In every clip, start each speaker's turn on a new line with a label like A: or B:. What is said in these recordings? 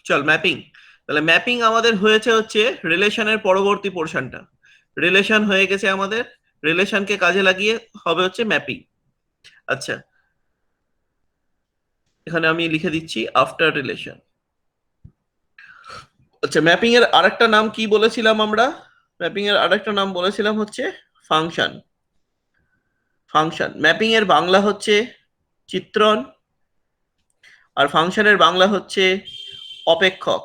A: চল ম্যাপিং। তাহলে ম্যাপিং আমাদের হয়েছে হচ্ছে রিলেশনের পরবর্তী পোর্শনটা। রিলেশন হয়ে গেছে আমাদের, রিলেশনকে কাজে লাগিয়ে হবে হচ্ছে ম্যাপিং। আচ্ছা, এখানে আমি লিখে দিচ্ছি আফটার রিলেশন। আচ্ছা, ম্যাপিং এর আরেকটা নাম কি বলেছিলাম আমরা? ম্যাপিং এর আরেকটা নাম বলেছিলাম হচ্ছে ফাংশন। ফাংশন ম্যাপিং এর বাংলা হচ্ছে চিত্রণ, আর ফাংশনের বাংলা হচ্ছে অপেক্ষক।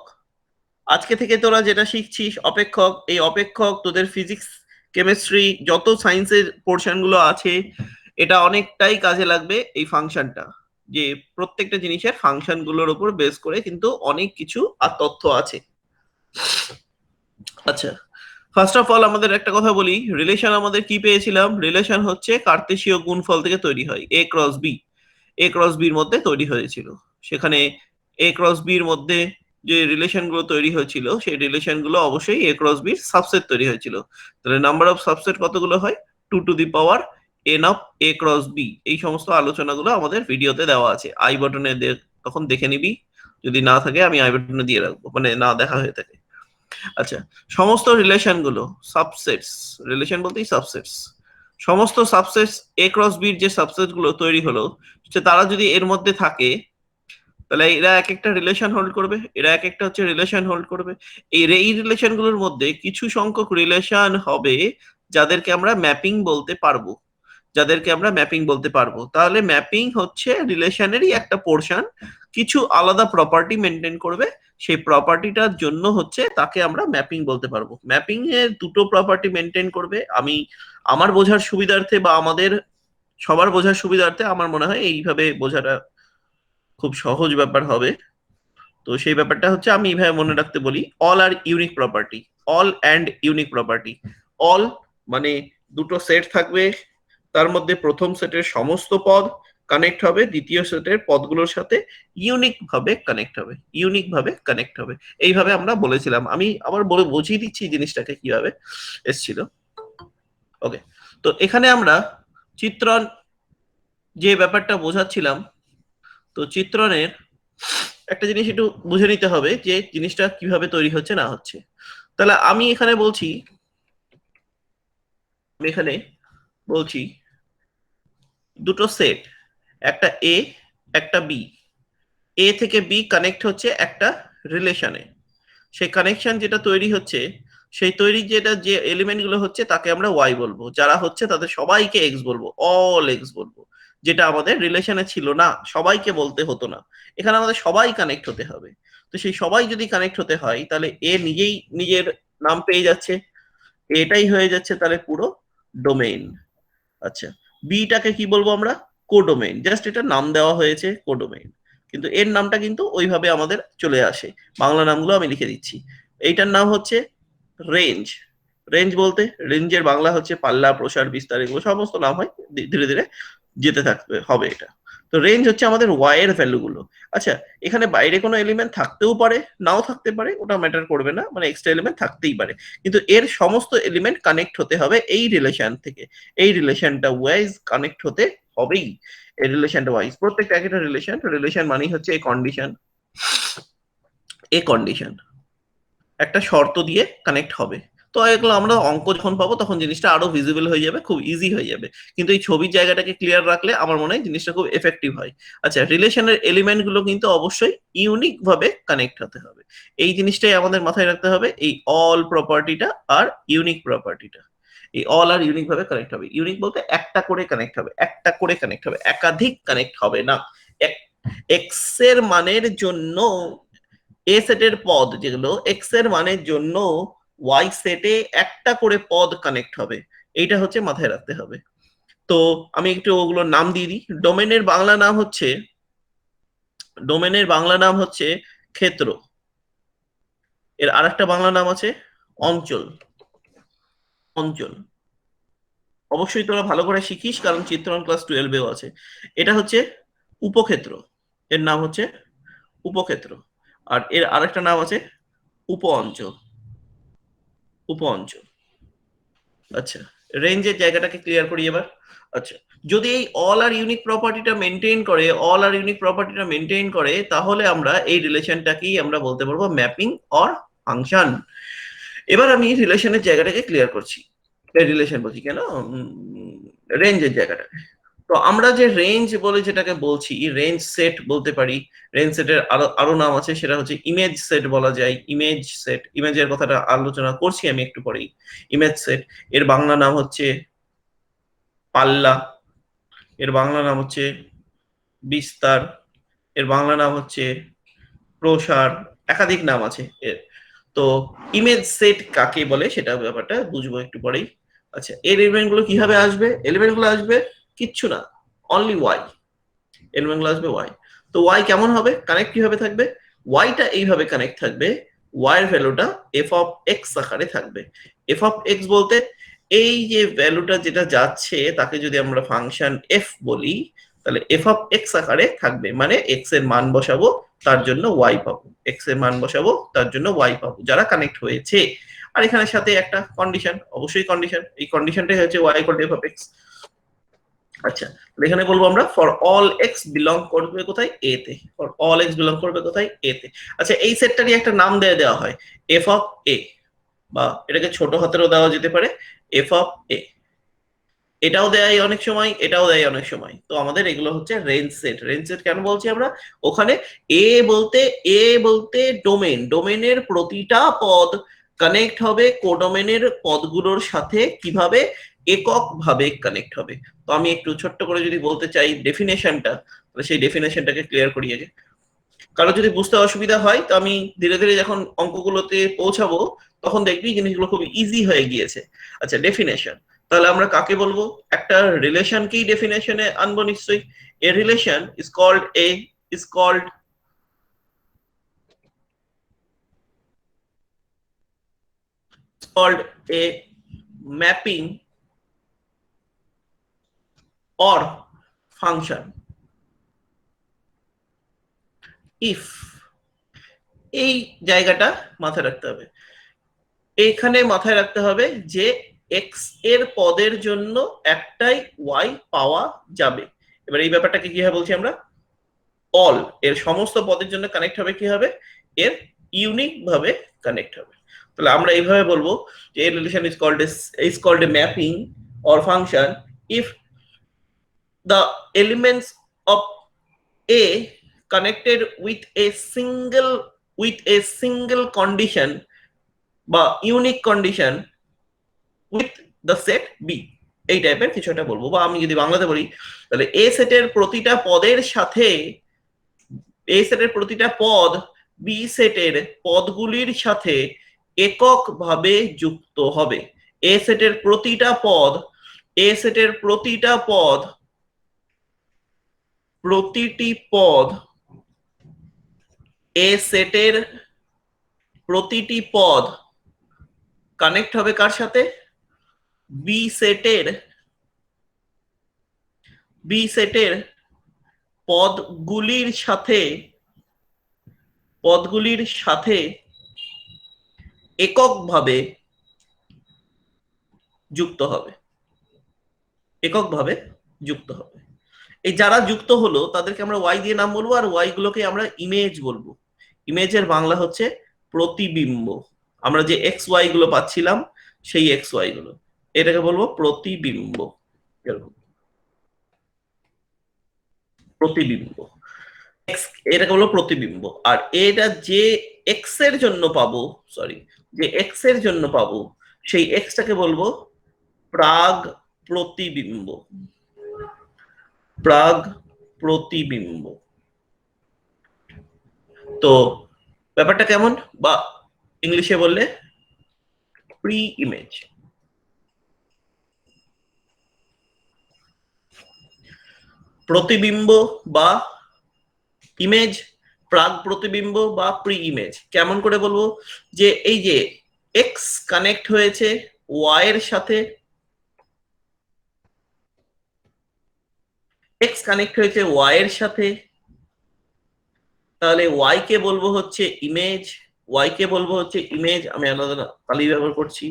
A: আজকে থেকে তোরা যেটা শিখছিস অপেক্ষক, এই অপেক্ষক তোদের ফিজিক্স, কেমিস্ট্রি, যত সায়েন্সের পোর্শন গুলো আছে, এটা অনেকটাই কাজে লাগবে এই ফাংশনটা। যে প্রত্যেকটা জিনিসের ফাংশন গুলোর উপর বেস করে কিন্তু অনেক কিছু আর তথ্য আছে। আচ্ছা, ফার্স্ট অফ অল আমাদের একটা কথা বলি, রিলেশন আমাদের কি পেয়েছিলাম? রিলেশন হচ্ছে কার্তেশীয় গুণফল থেকে তৈরি হয়, এ ক্রস বি। এ ক্রস বির মধ্যে তৈরি হয়েছিল। সেখানে এ ক্রস বির মধ্যে যে রিলেশন গুলো তৈরি হয়েছিল, সেই রিলেশন গুলো অবশ্যই এ ক্রস বির সাবসেট তৈরি হয়েছিল। তাহলে নাম্বার অফ সাবসেট কতগুলো হয়? 2 to the power N of A cross B. এই সমস্ত আলোচনাগুলো আমাদের ভিডিওতে দেওয়া আছে, আই বাটনে তখন দেখে নিবি। যদি না থাকে আমি আই বাটনে দিয়ে রাখবো, মানে না দেখা হয়ে থাকে। আচ্ছা, সমস্ত রিলেশন গুলো সাবসেটস, রিলেশন বলতেই সাবসেটস, সমস্ত সাবসেটস এ ক্রস বির যে সাবসেট গুলো তৈরি হলো, তারা যদি এর মধ্যে থাকে, তাহলে এরা এক একটা রিলেশন হোল্ড করবে, এরা এক একটা হচ্ছে রিলেশন হোল্ড করবে। এই রিলেশন গুলোর মধ্যে কিছু সংখ্যক রিলেশন হবে যাদেরকে আমরা ম্যাপিং বলতে পারবো, যাদেরকে আমরা ম্যাপিং বলতে পারবো। তাহলে ম্যাপিং হচ্ছে রিলেশনেরই একটা পোর্শন, কিছু আলাদা প্রপার্টি মেনটেন করবে, সেই প্রপার্টিটার জন্য হচ্ছে তাকে আমরা ম্যাপিং বলতে পারবো। ম্যাপিং এর দুটো প্রপার্টি মেনটেন করবে। আমি আমার বোঝার সুবিধার্থে বা আমাদের সবার বোঝার সুবিধার্থে আমার মনে হয় এইভাবে বোঝাটা খুব সহজ ব্যাপার হবে। তো সেই ব্যাপারটা হচ্ছে আমি এইভাবে মনে রাখতে বলি, অল আর unique property, all and unique property. All মানে দুটো সেট থাকবে, তার মধ্যে প্রথম সেটের সমস্ত পদ কানেক্ট হবে দ্বিতীয় সেটের পদগুলোর সাথে, ইউনিক ভাবে কানেক্ট হবে, ইউনিক ভাবে কানেক্ট হবে। এইভাবে আমরা বলেছিলাম। আমি আবার বলে বুঝিয়ে দিচ্ছি জিনিসটাকে কিভাবে এসছিল। ওকে, তো এখানে আমরা চিত্রণ যে ব্যাপারটা বোঝাচ্ছিলাম, তো চিত্রণের একটা জিনিস একটু বুঝে নিতে হবে যে জিনিসটা কিভাবে তৈরি হচ্ছে না হচ্ছে। তাহলে আমি এখানে বলছি, আমি এখানে বলছি দুটো সেট, একটা এ একটা বি। এ থেকে বি কানেক্ট হচ্ছে একটা রিলেশনে। সেই কানেকশন যেটা তৈরি হচ্ছে, সেই তৈরি যেটা যে এলিমেন্ট গুলো হচ্ছে তাকে আমরা ওয়াই বলবো, যারা হচ্ছে তাদের সবাইকে এক্স বলবো, অল এক্স বলবো। যেটা আমাদের রিলেশনে ছিল না, সবাইকে বলতে হতো না, এখানে আমাদের সবাই কানেক্ট হতে হবে। তো সেই সবাই যদি কানেক্ট হতে হয়, তাহলে এ নিজেই নিজের নাম পেয়ে যাচ্ছে, এটাই হয়ে যাচ্ছে তাহলে পুরো ডোমেইন। আচ্ছা, বিটাকে কি বলবো আমরা? কোডোমেইন, জাস্ট এটা নাম দেওয়া হয়েছে কোডোমেইন, কিন্তু এর নামটা কিন্তু ওইভাবে আমাদের চলে আসে। বাংলা নামগুলো আমি লিখে দিচ্ছি। এইটার নাম হচ্ছে রেঞ্জ। রেঞ্জ বলতে রেঞ্জের বাংলা হচ্ছে পাল্লা, প্রসার, বিস্তার, এগুলো সমস্ত নাম হয়, ধীরে ধীরে যেতে থাকবে হবে এটা। তো রেঞ্জ হচ্ছে আমাদের ওয়াই এর ভ্যালু গুলো। আচ্ছা, এখানে বাইরে কোনো এলিমেন্ট থাকতেও পারে, নাও থাকতে পারে, ওটা ম্যাটার করবে না, মানে এক্সট্রা এলিমেন্ট থাকতেই পারে, কিন্তু এর সমস্ত এলিমেন্ট কানেক্ট হতে হবে এই রিলেশন থেকে। এই রিলেশনটা ওয়াইজ কানেক্ট হতে হবেই। এই রিলেশনটা ওয়াইজ, প্রত্যেকটা একটা রিলেশন, রিলেশন মানেই হচ্ছে এই কন্ডিশন, এ কন্ডিশন একটা শর্ত দিয়ে কানেক্ট হবে। তো এগুলো আমরা অঙ্ক যখন পাবো তখন জিনিসটা আরো ভিজিবল হয়ে যাবে, খুব ইজি হয়ে যাবে। কিন্তু এই ছবির জায়গাটাকে ক্লিয়ার রাখলে আমার মনে হয় জিনিসটা খুব এফেক্টিভ হয়। আচ্ছা, রিলেশনের এলিমেন্ট গুলো কিন্তু অবশ্যই ইউনিক ভাবে কানেক্ট হতে হবে। এই জিনিসটাই আমাদের মাথায় রাখতে হবে, এই অল প্রপার্টিটা আর ইউনিক প্রপার্টিটা। এই অল আর ইউনিক ভাবে কানেক্ট হবে। ইউনিক বলতে একটা করে কানেক্ট হবে, একটা করে কানেক্ট হবে, একাধিক কানেক্ট হবে না। এক্স এর মানের জন্য এ সেটের পদ যেগুলো এক্স এর মানের জন্য ওয়াই সেটে একটা করে পদ কানেক্ট হবে। এইটা হচ্ছে মাথায় রাখতে হবে। তো আমি একটু ওগুলোর নাম দিয়ে দিই। ডোমেনের বাংলা নাম হচ্ছে, ডোমেনের বাংলা নাম হচ্ছে ক্ষেত্র। এর আরেকটা বাংলা নাম আছে অঞ্চল। অঞ্চল অবশ্যই তোরা ভালো করে শিখিস, কারণ চিত্রণ ক্লাস 12-এও আছে। এটা হচ্ছে উপক্ষেত্র, এর নাম হচ্ছে উপক্ষেত্র। আর এর আরেকটা নাম আছে উপ অঞ্চল, উপ অঞ্চল। আচ্ছা, রেঞ্জের জায়গাটাকে ক্লিয়ার করি এবার। আচ্ছা, যদি এই অল আর ইউনিক প্রপার্টিটা মেনটেন করে তাহলে আমরা এই রিলেশনটাকেই আমরা বলতে পারবো ম্যাপিং অর ফাংশন। এবার আমি রিলেশনের জায়গাটাকে ক্লিয়ার করছি। রিলেশন বলছি কেন, রেঞ্জের জায়গাটাকে। তো আমরা যে রেঞ্জ বলে যেটাকে বলছি, রেঞ্জ সেট বলতে পারি। রেঞ্জ সেটের আরো আরো নাম আছে, সেটা হচ্ছে ইমেজ সেট বলা যায়। ইমেজ সেট, ইমেজের কথাটা আলোচনা করছি আমি একটু পরেই। ইমেজ সেট এর বাংলা নাম হচ্ছে পাল্লা, এর বাংলা নাম হচ্ছে বিস্তার, এর বাংলা নাম হচ্ছে প্রসার, একাধিক নাম আছে এর। তো ইমেজ সেট কাকে বলে সেটা ব্যাপারটা বুঝবো একটু পরেই। আচ্ছা, এর এলিমেন্ট গুলো কিভাবে আসবে? এলিমেন্ট গুলো আসবে কিচ্ছু না, অনলি ওয়াই। এলিমেন্ট গুলো আসবে ওয়াই। তো ওয়াই কেমন হবে, কানেক্ট কিভাবে থাকবে? ওয়াইটা এইভাবে কানেক্ট থাকবে, ওয়াই এর ভ্যালুটা এফ অফ এক্স আকারে থাকবে। এফ অফ এক্স বলতে এই যে ভ্যালুটা যেটা যাচ্ছে তাকে যদি আমরা ফাংশন এফ বলি, তাহলে এফ অফ এক্স আকারে থাকবে, মানে এক্স এর মান বসাবো তার জন্য ওয়াই পাবো, এক্স এর মান বসাবো তার জন্য ওয়াই পাবো, যারা কানেক্ট হয়েছে। আর এখানে সাথে একটা কন্ডিশন, অবশ্যই কন্ডিশন, এই কন্ডিশনটাই হচ্ছে Y equal to F of X. আচ্ছা, এখানে বলবো আমরা ফর অল এক্স বিলং করবে কোথায়, এ তে। ফর অল এক্স বিলং করবে কোথায়, এ তে। আচ্ছা, এই সেটটারই একটা নাম দেওয়া হয় এফ অফ এ, বা এটাকে ছোট হাতেরও দেওয়া যেতে পারে এফ অফ এ। এটাও দেয় অনেক সময়, এটাও দেয় অনেক সময়। তো আমাদের এগুলো হচ্ছে রেঞ্জ সেট। রেঞ্জ সেট কেন বলছি আমরা? ওখানে এ বলতে ডোমেন, ডোমেনের প্রতিটা পদ কানেক্ট হবে কোডোমেনের পদগুলোর সাথে কিভাবে, একক ভাবে কানেক্ট হবে। তো আমি একটু ছোট্ট করে যদি বলতে চাই ডেফিনেশনটা, তাহলে সেই ডেফিনেশনটাকে ক্লিয়ার করি আগে। কারো যদি বুঝতে অসুবিধা হয় তো আমি ধীরে ধীরে যখন অঙ্কগুলোতে পৌঁছাবো তখন দেখবি জিনিসগুলো খুব ইজি হয়ে গিয়েছে। আচ্ছা, ডেফিনেশন, তাহলে আমরা কাকে বলবো? একটা রিলেশনকেই ডেফিনেশনে আনবো নিশ্চয়ই। A relation is called a mapping or function if, এই জায়গাটা মাথায় রাখতে হবে। এখানে মাথায় রাখতে হবে যে এক্স এর পদের জন্য একটাই ওয়াই পাওয়া যাবে। এবার এই ব্যাপারটাকে কি হয় বলছি আমরা, অল এর সমস্ত পদের জন্য কানেক্ট হবে কি হবে, এর ইউনিক ভাবে কানেক্ট হবে। তাহলে আমরা এইভাবে বলবো যে এর relation is called a mapping or function if the elements of A connected with a single condition বা unique condition with the set B, এই টাইপের কিছু একটা বলবো। বা আমি যদি বাংলাতে বলি, তাহলে এ সেটের প্রতিটা পদের সাথে, এ সেটের প্রতিটা পদ বি সেটের পদগুলির সাথে এককভাবে যুক্ত হবে। এ সেটের প্রতিটা পদ, এ সেটের প্রতিটি পদ, এ সেটের প্রতিটি পদ কানেক্ট হবে কার সাথে, বি সেটের, বি সেটের পদগুলির সাথে, পদগুলির সাথে এককভাবে যুক্ত হবে, এককভাবে যুক্ত হবে। এই যারা যুক্ত হলো তাদেরকে আমরা ওয়াই দিয়ে নাম বলবো, আর ওয়াই গুলোকে আমরা ইমেজ বলবো। ইমেজের বাংলা হচ্ছে প্রতিবিম্ব। আমরা যে এক্স ওয়াই গুলো পাচ্ছিলাম সেই এক্স ওয়াই গুলো, এটাকে বলবো প্রতিবিম্ব। এরকম প্রতিবিম্ব, এক্স, এটাকে বলবো প্রতিবিম্ব। আর এটা যে এক্স এর জন্য পাবো, সরি, যে এক্স এর জন্য পাবো সেই এক্সটাকে বলবো প্রাগ প্রতিবিম্ব, প্রাগ প্রতিবিম্ব। তো ব্যাপারটা কেমন, বা ইংলিশে বললে প্রি ইমেজ। প্রতিবিম্ব বা ইমেজ, প্রাগ প্রতিবিম্ব বা প্রি ইমেজ কেমন করে বলবো? যে এই যে এক্স কানেক্ট হয়েছে ওয়াই এর সাথে, এক্স কানেক্ট হয়েছে ওয়াই এর সাথে, তাহলে ওয়াই কে বলবো হচ্ছে ইমেজ, ওয়াই কে বলবো হচ্ছে ইমেজ। আমি আলাদা কালি ব্যবহার করছি।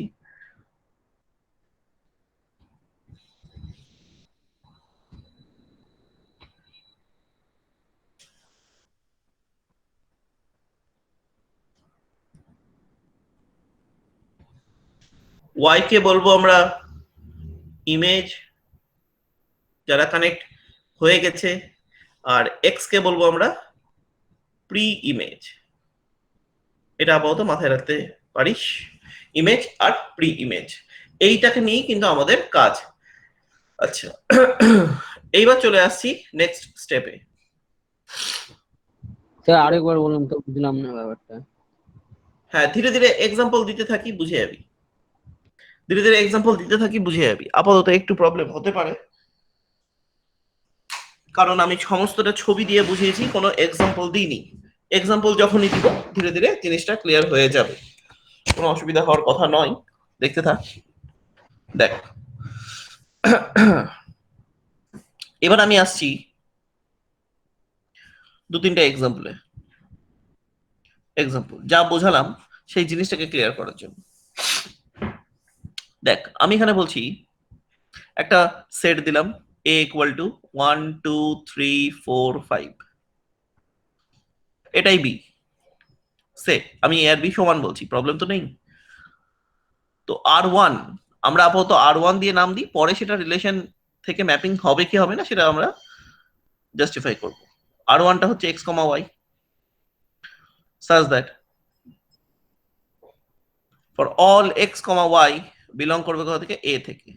A: ওয়াই কে বলবো আমরা ইমেজ যারা কানেক্ট হয়ে গেছে, আর এক্স কে বলবো আমরা প্রি ইমেজ। এটা আপাতত মাথায় রাখতে পারিস, ইমেজ আর প্রি ইমেজ, এইটাকে নিয়েই কিন্তু আমাদের কাজ। আচ্ছা, এইবার চলে আসছি নেক্সট স্টেপে।
B: স্যার আরেকবার বলুন তো, বুঝলাম না ব্যাপারটা।
A: হ্যাঁ, ধীরে ধীরে এক্সাম্পল দিতে থাকি, বুঝে যাবি। ধীরে ধীরে এক্সাম্পল দিতে থাকি, বুঝে যাবি। আপাতত একটু প্রবলেম হতে পারে, কারণ আমি সমস্তটা ছবি দিয়ে বুঝিয়েছি, কোনো এক্সাম্পল দিইনি। এক্সাম্পল যখনই দিব ধীরে ধীরে জিনিসটা ক্লিয়ার হয়ে যাবে, কোনো অসুবিধা হওয়ার কথা নয়। দেখতে থাক, দেখ। এবার আমি আসছি দু তিনটা এক্সাম্পলে। এক্সাম্পল যা বোঝালাম সেই জিনিসটাকে ক্লিয়ার করার জন্য। দেখ, আমি এখানে বলছি একটা সেট দিলাম a ইকুয়াল টু 1 2 3 4 5, এটাই বি সেট। আমি এ আর বি সমান বলছি, প্রবলেম তো নেই। তো আর1 আমরা আপাতত আর1 দিয়ে নাম দিই, পরে সেটা রিলেশন থেকে ম্যাপিং হবে কি হবে না সেটা আমরা জাস্টিফাই করব। আর1টা হচ্ছে X comma Y, such that for all x comma y belong করবে কোথা থেকে, এ থেকে।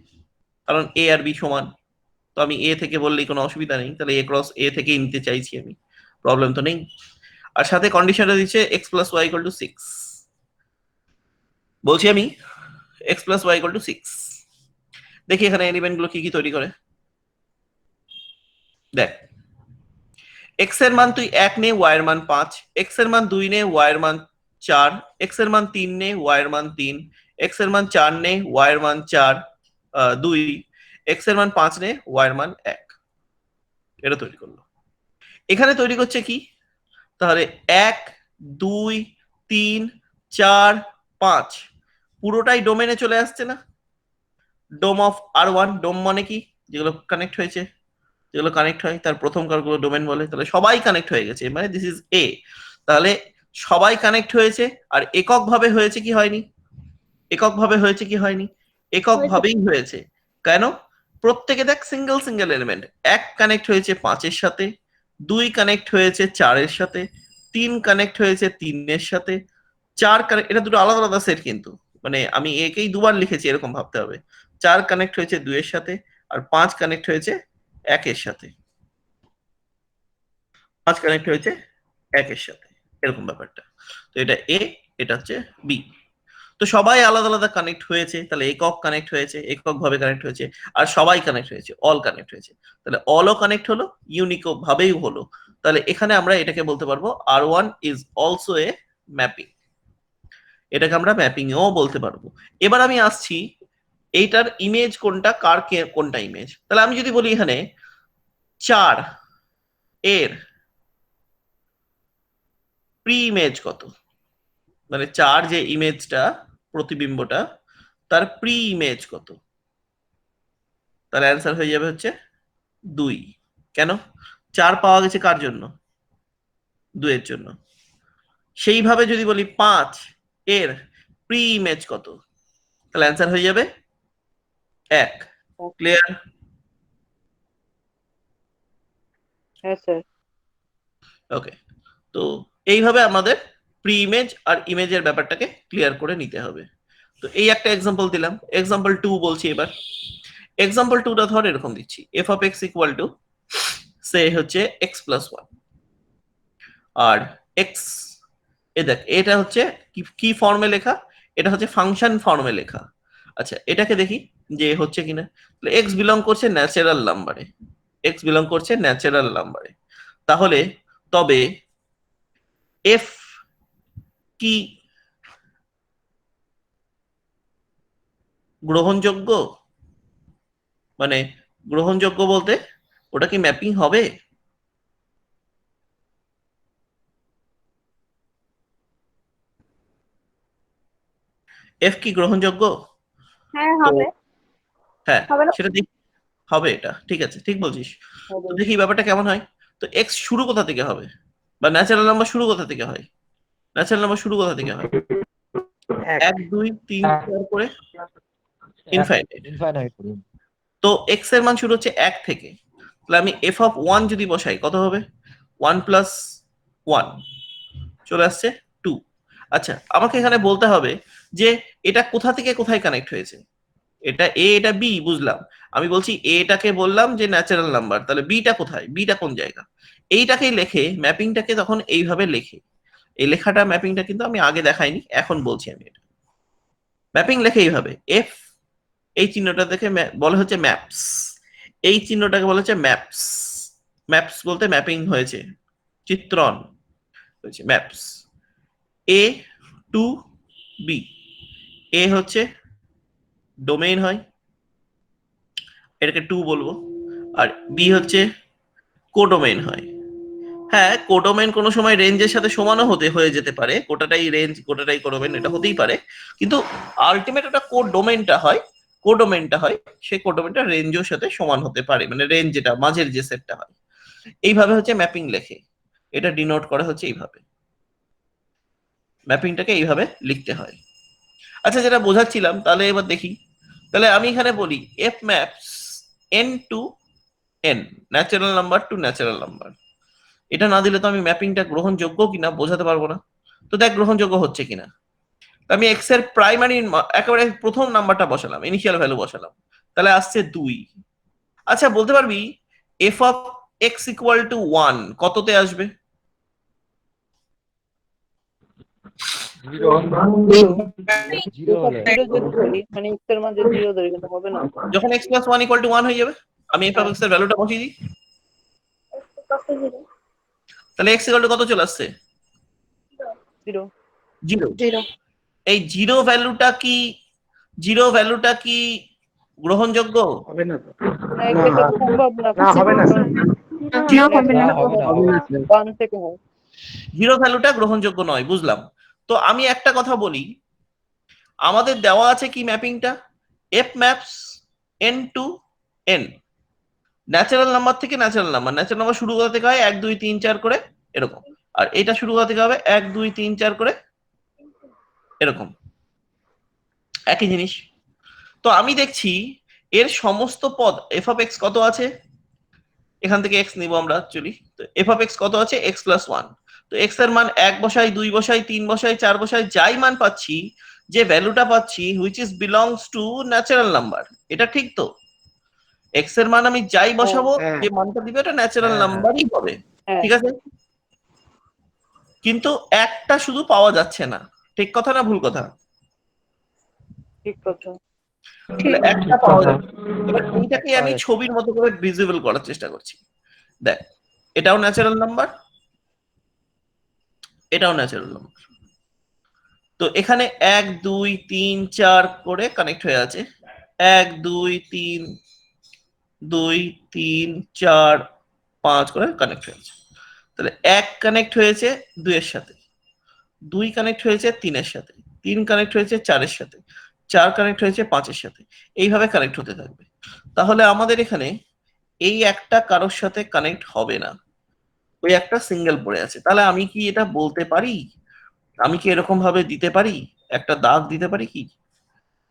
A: কারণ এ আর বি সমান, তো আমি এ থেকে বললেই কোনো অসুবিধা নেই, তাহলে এ ক্রস এ থেকেই নিতে চাইছি আমি, প্রবলেম তো নেই। আর সাথে কন্ডিশনটা দিচ্ছে X plus Y equal to 6, বলছি আমি X plus Y equal to 6। দেখি এখানে এলিমেন্ট গুলো কি কি তৈরি করে। দেখ, এক্স এর মান তুই 1 নে, ওয়াই এর মান 5, এক্স এর মান 2 নে, ওয়াই এর মান 4, এক্স এর মান 3 নে, ওয়াই এর মান 3, এক্স এর মান 4 নে, ওয়াই এর মান 2, এক্স এর মান 5 নে, ওয়াই এর মান 1। এটা তৈরি করলো। এখানে তৈরি করছে কি, তাহলে 1 2 3 4 5 পুরোটাই ডোমেনে চলে আসছে না। ডোম অফ আর1, ডোম মানে কি, যেগুলো কানেক্ট হয়েছে, যেগুলো কানেক্ট হয় তার প্রথম কারগুলো ডোমেন বলে। তাহলে সবাই কানেক্ট হয়ে গেছে, মানে দিস ইজ এ। তাহলে সবাই কানেক্ট হয়েছে, আর একক ভাবে হয়েছে কি হয়নি, একক ভাবে হয়েছে কি হয়নি, একক ভাবেই হয়েছে। কেন, প্রত্যেকে দেখ সিঙ্গেল সিঙ্গেল এলিমেন্ট। 1 কানেক্ট হয়েছে 5-এর সাথে, 2 কানেক্ট হয়েছে 4-এর সাথে, 3 কানেক্ট হয়েছে 3-এর সাথে, 4 কানেক্ট, এটা দুটো আলাদা আলাদা সেট কিন্তু, মানে আমি একেই দুবার লিখেছি এরকম ভাবতে হবে। 4 কানেক্ট হয়েছে 2-এর সাথে, আর 5 কানেক্ট হয়েছে 1-এর সাথে, 5 কানেক্ট হয়েছে 1-এর সাথে, এরকম ব্যাপারটা। তো এটা এ, এটা হচ্ছে বি। তো সবাই আলাদা আলাদা কানেক্ট হয়েছে, তাহলে একক কানেক্ট হয়েছে, একক ভাবে কানেক্ট হয়েছে, আর সবাই কানেক্ট হয়েছে, অল কানেক্ট হয়েছে। তাহলে অলও কানেক্ট হলো, ইউনিকও ভাবেই হলো। তাহলে এখানে আমরা এটাকে বলতে পারবো আর1 ইজ অলসো এ ম্যাপিং। এটাকে আমরা ম্যাপিং এও বলতে পারবো। এবার আমি আসছি এইটার ইমেজ কোনটা, কার কোনটা ইমেজ। তাহলে আমি যদি বলি এখানে 4 এর প্রি ইমেজ কত, মানে 4 যে ইমেজটা, প্রতিবিম্বটা, তার প্রি ইমেজ কত, তাহলে অ্যান্সার হয়ে যাবে হচ্ছে 2। কেন, 4 পাওয়া গেছে কার জন্য, 2 এর জন্য। সেইভাবে যদি বলি 5 এর প্রি ইমেজ কত, তাহলে অ্যান্সার হয়ে যাবে 1। ক্লিয়ার?
C: হ্যাঁ স্যার।
A: ওকে, তো এইভাবে আমাদের প্রি ইমেজ আর ইমেজের ব্যাপারটাকে ক্লিয়ার করে নিতে হবে। তো এই একটা এক্সাম্পল দিলাম, এক্সাম্পল 2 বলছি এবার। এক্সাম্পল 2টা ধর এরকম দিচ্ছি, F of x equal to say হচ্ছে এক্স প্লাস 1, আর এক্স, এ দেখ এটা হচ্ছে কি ফর্মে লেখা, এটা হচ্ছে ফাংশন ফর্মে লেখা। আচ্ছা, এটাকে দেখি যে হচ্ছে কিনা। তাহলে এক্স বিলং করছে ন্যাচারাল নাম্বারে, এক্স বিলং করছে ন্যাচারাল নাম্বারে। তাহলে তবে এফ কি গ্রহণযোগ্য, মানে গ্রহণযোগ্য বলতে ওটা কি ম্যাপিং হবে, এফ কি গ্রহণযোগ্য?
C: হ্যাঁ
A: তো
C: হবে।
A: হ্যাঁ,
C: হবে না?
A: সেটা দেখ, হবে, এটা ঠিক আছে, ঠিক বলছিস।
C: হবে।
A: তো দেখি ব্যাপারটা কেমন হয়। তো এক্স শুরু কোথা থেকে হবে, বা ন্যাচারাল নাম্বার শুরু কোথা থেকে হয়, ন্যাচারাল নাম্বার শুরু কোথা থেকে হয়, 1 2 3 4 করে ইনফাইনাইট।
D: ইনফাইনাইট পর্যন্ত।
A: তো এক্স এর মান শুরু হচ্ছে 1 থেকে, তাহলে আমি এফ অফ 1 যদি বসাই কত হবে? 1 প্লাস 1 চলে আসছে 2। আচ্ছা, আমাকে এখানে বলতে হবে যে এটা কোথা থেকে কোথায় কানেক্ট হয়েছে। এটা এ, এটা বি, বুঝলাম। আমি বলছি এটাকে বললাম যে ন্যাচারাল নাম্বার, তাহলে বিটা কোথায়, বিটা কোন জায়গা? এইটাকেই লেখে, ম্যাপিংটাকে তখন এইভাবে লেখে। এই লেখাটা ম্যাপিংটা কিন্তু আমি আগে দেখাইনি, এখন বলছি আমি। এটা ম্যাপিং লেখে এইভাবে, এফ এই চিহ্নটা দেখে বলা হচ্ছে ম্যাপস, এই চিহ্নটাকে বলা হচ্ছে ম্যাপস। ম্যাপস বলতে ম্যাপিং হয়েছে, চিত্রণ হয়েছে, ম্যাপস। এ টু বি, এ হচ্ছে ডোমেইন হয়, এটাকে 2 বলবো, আর বি হচ্ছে কোডোমেইন হয়। হ্যাঁ, কোডোমেইন কোনো সময় রেঞ্জের সাথে সমানও হয়ে যেতে পারে, গোটাটাই রেঞ্জ গোটাটাই কোডোমেইন, এটা হতেই পারে, কিন্তু আলটিমেট ওটা কোডোমেইনটা হয়, কোডোমেইনটা হয়, সেই কোডোমেইনটা রেঞ্জের সাথে সমান হতে পারে, মানে রেঞ্জ যেটা মাঝের যে সেটটা হয়। এইভাবে হচ্ছে ম্যাপিং লেখে, এটা ডিনোট করা হচ্ছে এইভাবে, ম্যাপিংটাকে এইভাবে লিখতে হয়। আচ্ছা, যেটা বোঝাচ্ছিলাম, তাহলে এবার দেখি। তাহলে আমি এখানে বলি F maps N to N, natural number to natural number. এটা না দিলে তো আমি ম্যাপিংটা গ্রহণযোগ্য কিনা বোঝাতে পারবো না। তো দেখ গ্রহণযোগ্য হচ্ছে কিনা। আমি এক্স এর প্রাইমারি একেবারে প্রথম নাম্বারটা বসালাম, ইনিশিয়াল ভ্যালু বসালাম, তাহলে আসছে 2। আচ্ছা, বলতে পারবি F of x equal two 1 কততে আসবে?
D: জিরো জিরো হলে
C: জিরো যদি ধরি, মানে এক্স এর মান যদি জিরো ধরি, কিন্তু হবে না।
A: যখন এক্স প্লাস 1 ইকুয়াল টু 1 হয়ে যাবে, আমি এফ অফ এক্স এর ভ্যালুটা বসিয়ে দিই, তাহলে এক্স ইকুয়াল টু কত চলে আসছে?
C: জিরো।
A: জিরো।
C: জিরো।
A: এই জিরো ভ্যালুটা কি গ্রহণযোগ্য?
E: হবে না তো।
C: না, এটা তো সম্ভব না।
E: না, হবে না।
D: না, হবে না, হবে না।
C: 1 থেকে হয়।
A: জিরো ভ্যালুটা গ্রহণযোগ্য নয়, বুঝলাম। তো আমি একটা কথা বলি, আমাদের দেওয়া আছে কি ম্যাপিংটা, f maps N to N, natural number থেকে ন্যাচারাল নাম্বার, ন্যাচারাল নাম্বার শুরু করা থেকে হয় 1 2 3 4 করে এরকম, আর এটা শুরু করা থেকে হবে 1 2 3 4 করে এরকম, একই জিনিস। তো আমি দেখছি এর সমস্ত পদ এফ অফ এক্স কত আছে, এখান থেকে এক্স নিব আমরা অ্যাকচুয়ালি, তো এফ অফ এক্স কত আছে, এক্স প্লাস 1। তো এক্স এর মান 1 বসাই, 2 বসাই, 3 বসাই, 4 বসাই, যাই মান পাচ্ছি, যে ভ্যালুটা পাচ্ছি which is belongs to natural number, এটা ঠিক তো? এক্স এর মান আমি যাই বসাবো,
E: হ্যাঁ।
A: যে মানটা দিবে এটা ন্যাচারাল
D: হ্যাঁ, হ্যাঁ।
A: নাম্বারই হবে,
C: হ্যাঁ,
A: ঠিক আছে? কিন্তু একটা শুধু পাওয়া যাচ্ছে না, ঠিক কথা না ভুল কথা?
C: ঠিক কথা।
A: তাহলে একটা পাওয়া যাচ্ছে, এবার এইটাকে আমি ছবির মতো করে ভিজিবল করার চেষ্টা করছি। দেখ, এটাও ন্যাচারাল নাম্বার, এটাও ন্যাচারাল নাম্বার। তো এখানে 1 2 3 4 করে কানেক্ট হয়ে আছে, 1 2 3 2 3 4 5 করে কানেক্ট হয়েছে। তাহলে 1 কানেক্ট হয়েছে 2 এর সাথে, 2 কানেক্ট হয়েছে 3 এর সাথে, 3 কানেক্ট হয়েছে 4 এর সাথে, 4 কানেক্ট হয়েছে 5 এর সাথে, এইভাবে কানেক্ট হতে থাকবে। তাহলে আমাদের এখানে এই একটা কারোর সাথে কানেক্ট হবে না, ওই একটা সিঙ্গেল পড়ে আছে। তাহলে আমি কি এটা বলতে পারি, আমি কি এরকম ভাবে দিতে পারি, একটা দাগ দিতে পারি কি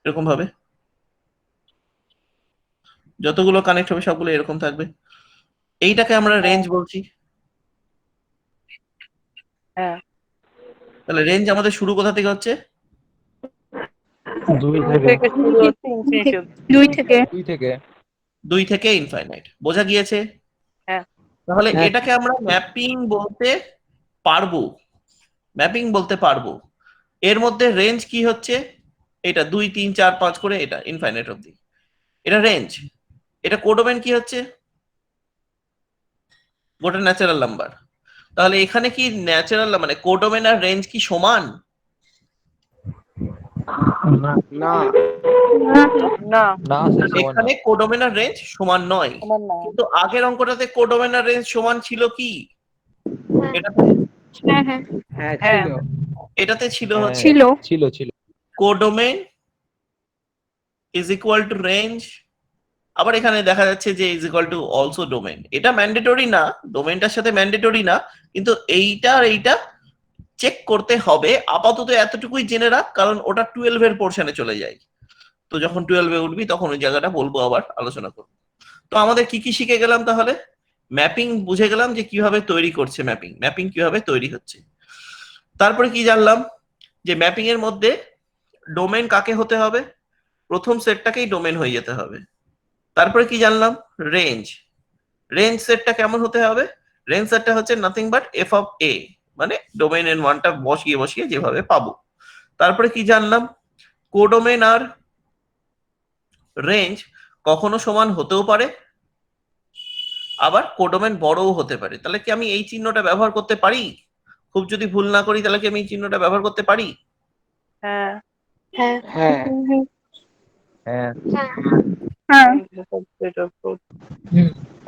A: এরকম ভাবে, যতগুলো কানেক্ট হবে সবগুলো এরকম থাকবে, এইটাকে আমরা রেঞ্জ বলছি।
C: হ্যাঁ।
A: তাহলে রেঞ্জ আমাদের শুরু কোথা থেকে হচ্ছে,
D: 2
C: থেকে শুরু হচ্ছে ইনফিনিটি।
D: 2 থেকে
A: ইনফাইনাইট। বোঝা গিয়েছে?
C: হ্যাঁ।
A: তাহলে
B: হ্যাঁ।
A: এটাকে আমরা ম্যাপিং বলতে পারবো, ম্যাপিং বলতে পারবো। এর মধ্যে রেঞ্জ কি হচ্ছে, এটা 2 3 4 5 করে এটা ইনফাইনাইট অবধি, এটা রেঞ্জ। এটা কোডোমেন কি হচ্ছে, গোটা ন্যাচারাল নাম্বার। তাহলে এখানে কি ন্যাচারাল মানে কোডোমেন আর রেঞ্জ কি সমান?
E: না।
C: না,
D: না, সে সমান
A: এখানে
D: না।
A: কোডোমেন আর রেঞ্জ সমান নয়,
C: সমান না।
A: কিন্তু আগের অঙ্কটাতে কোডোমেন আর রেঞ্জ সমান ছিল কি, এটাতে
E: হ্যাঁ,
C: হ্যাঁ।
E: ছিল।
A: এটাতে ছিল
D: হ্যাঁ,
A: হচ্ছে
D: ছিল
A: codomain is equal to range, আবার এখানে দেখা যাচ্ছে যে is equal to also domain. এটা ম্যান্ডেটরি না, ডোমেনটার সাথে ম্যান্ডেটরি না, কিন্তু এইটা আর এইটা চেক করতে হবে। আপাতত এতটুকুই জেনে রাখ, কারণ ওটা 12 এর পোর্শনে চলে যায়। তো যখন 12-এ উঠবি তখন ওই জায়গাটা বলবো, আবার আলোচনা করবো। তো আমাদের কি কি শিখে গেলাম তাহলে? ম্যাপিং বুঝে গেলাম যে কিভাবে তৈরি করছে ম্যাপিং, ম্যাপিং কিভাবে তৈরি হচ্ছে। তারপরে কি জানলাম যে ম্যাপিং এর মধ্যে ডোমেন কাকে হতে হবে, প্রথম সেটটাকেই ডোমেন হয়ে যেতে হবে। তারপরে কি জানলাম? রেঞ্জ, রেঞ্জ সেটটা কেমন হতে হবে? রেঞ্জ সেটটা হচ্ছে নাথিং বাট এফ অফ এ, মানে ডোমেন এর মানটা বসিয়ে বসিয়ে যেভাবে পাবো। তারপরে কি জানলাম? কোডোমেন আর রেঞ্জ কখনো সমান হতেও পারে, আবার কোডোমেন বড়ও হতে পারে। তাহলে কি আমি এই চিহ্নটা ব্যবহার করতে পারি? খুব যদি ভুল না করি তাহলে কি আমি এই চিহ্নটা ব্যবহার করতে পারি?
C: হ্যাঁ
E: হ্যাঁ
D: হ্যাঁ
E: হ্যাঁ
C: Subset of both.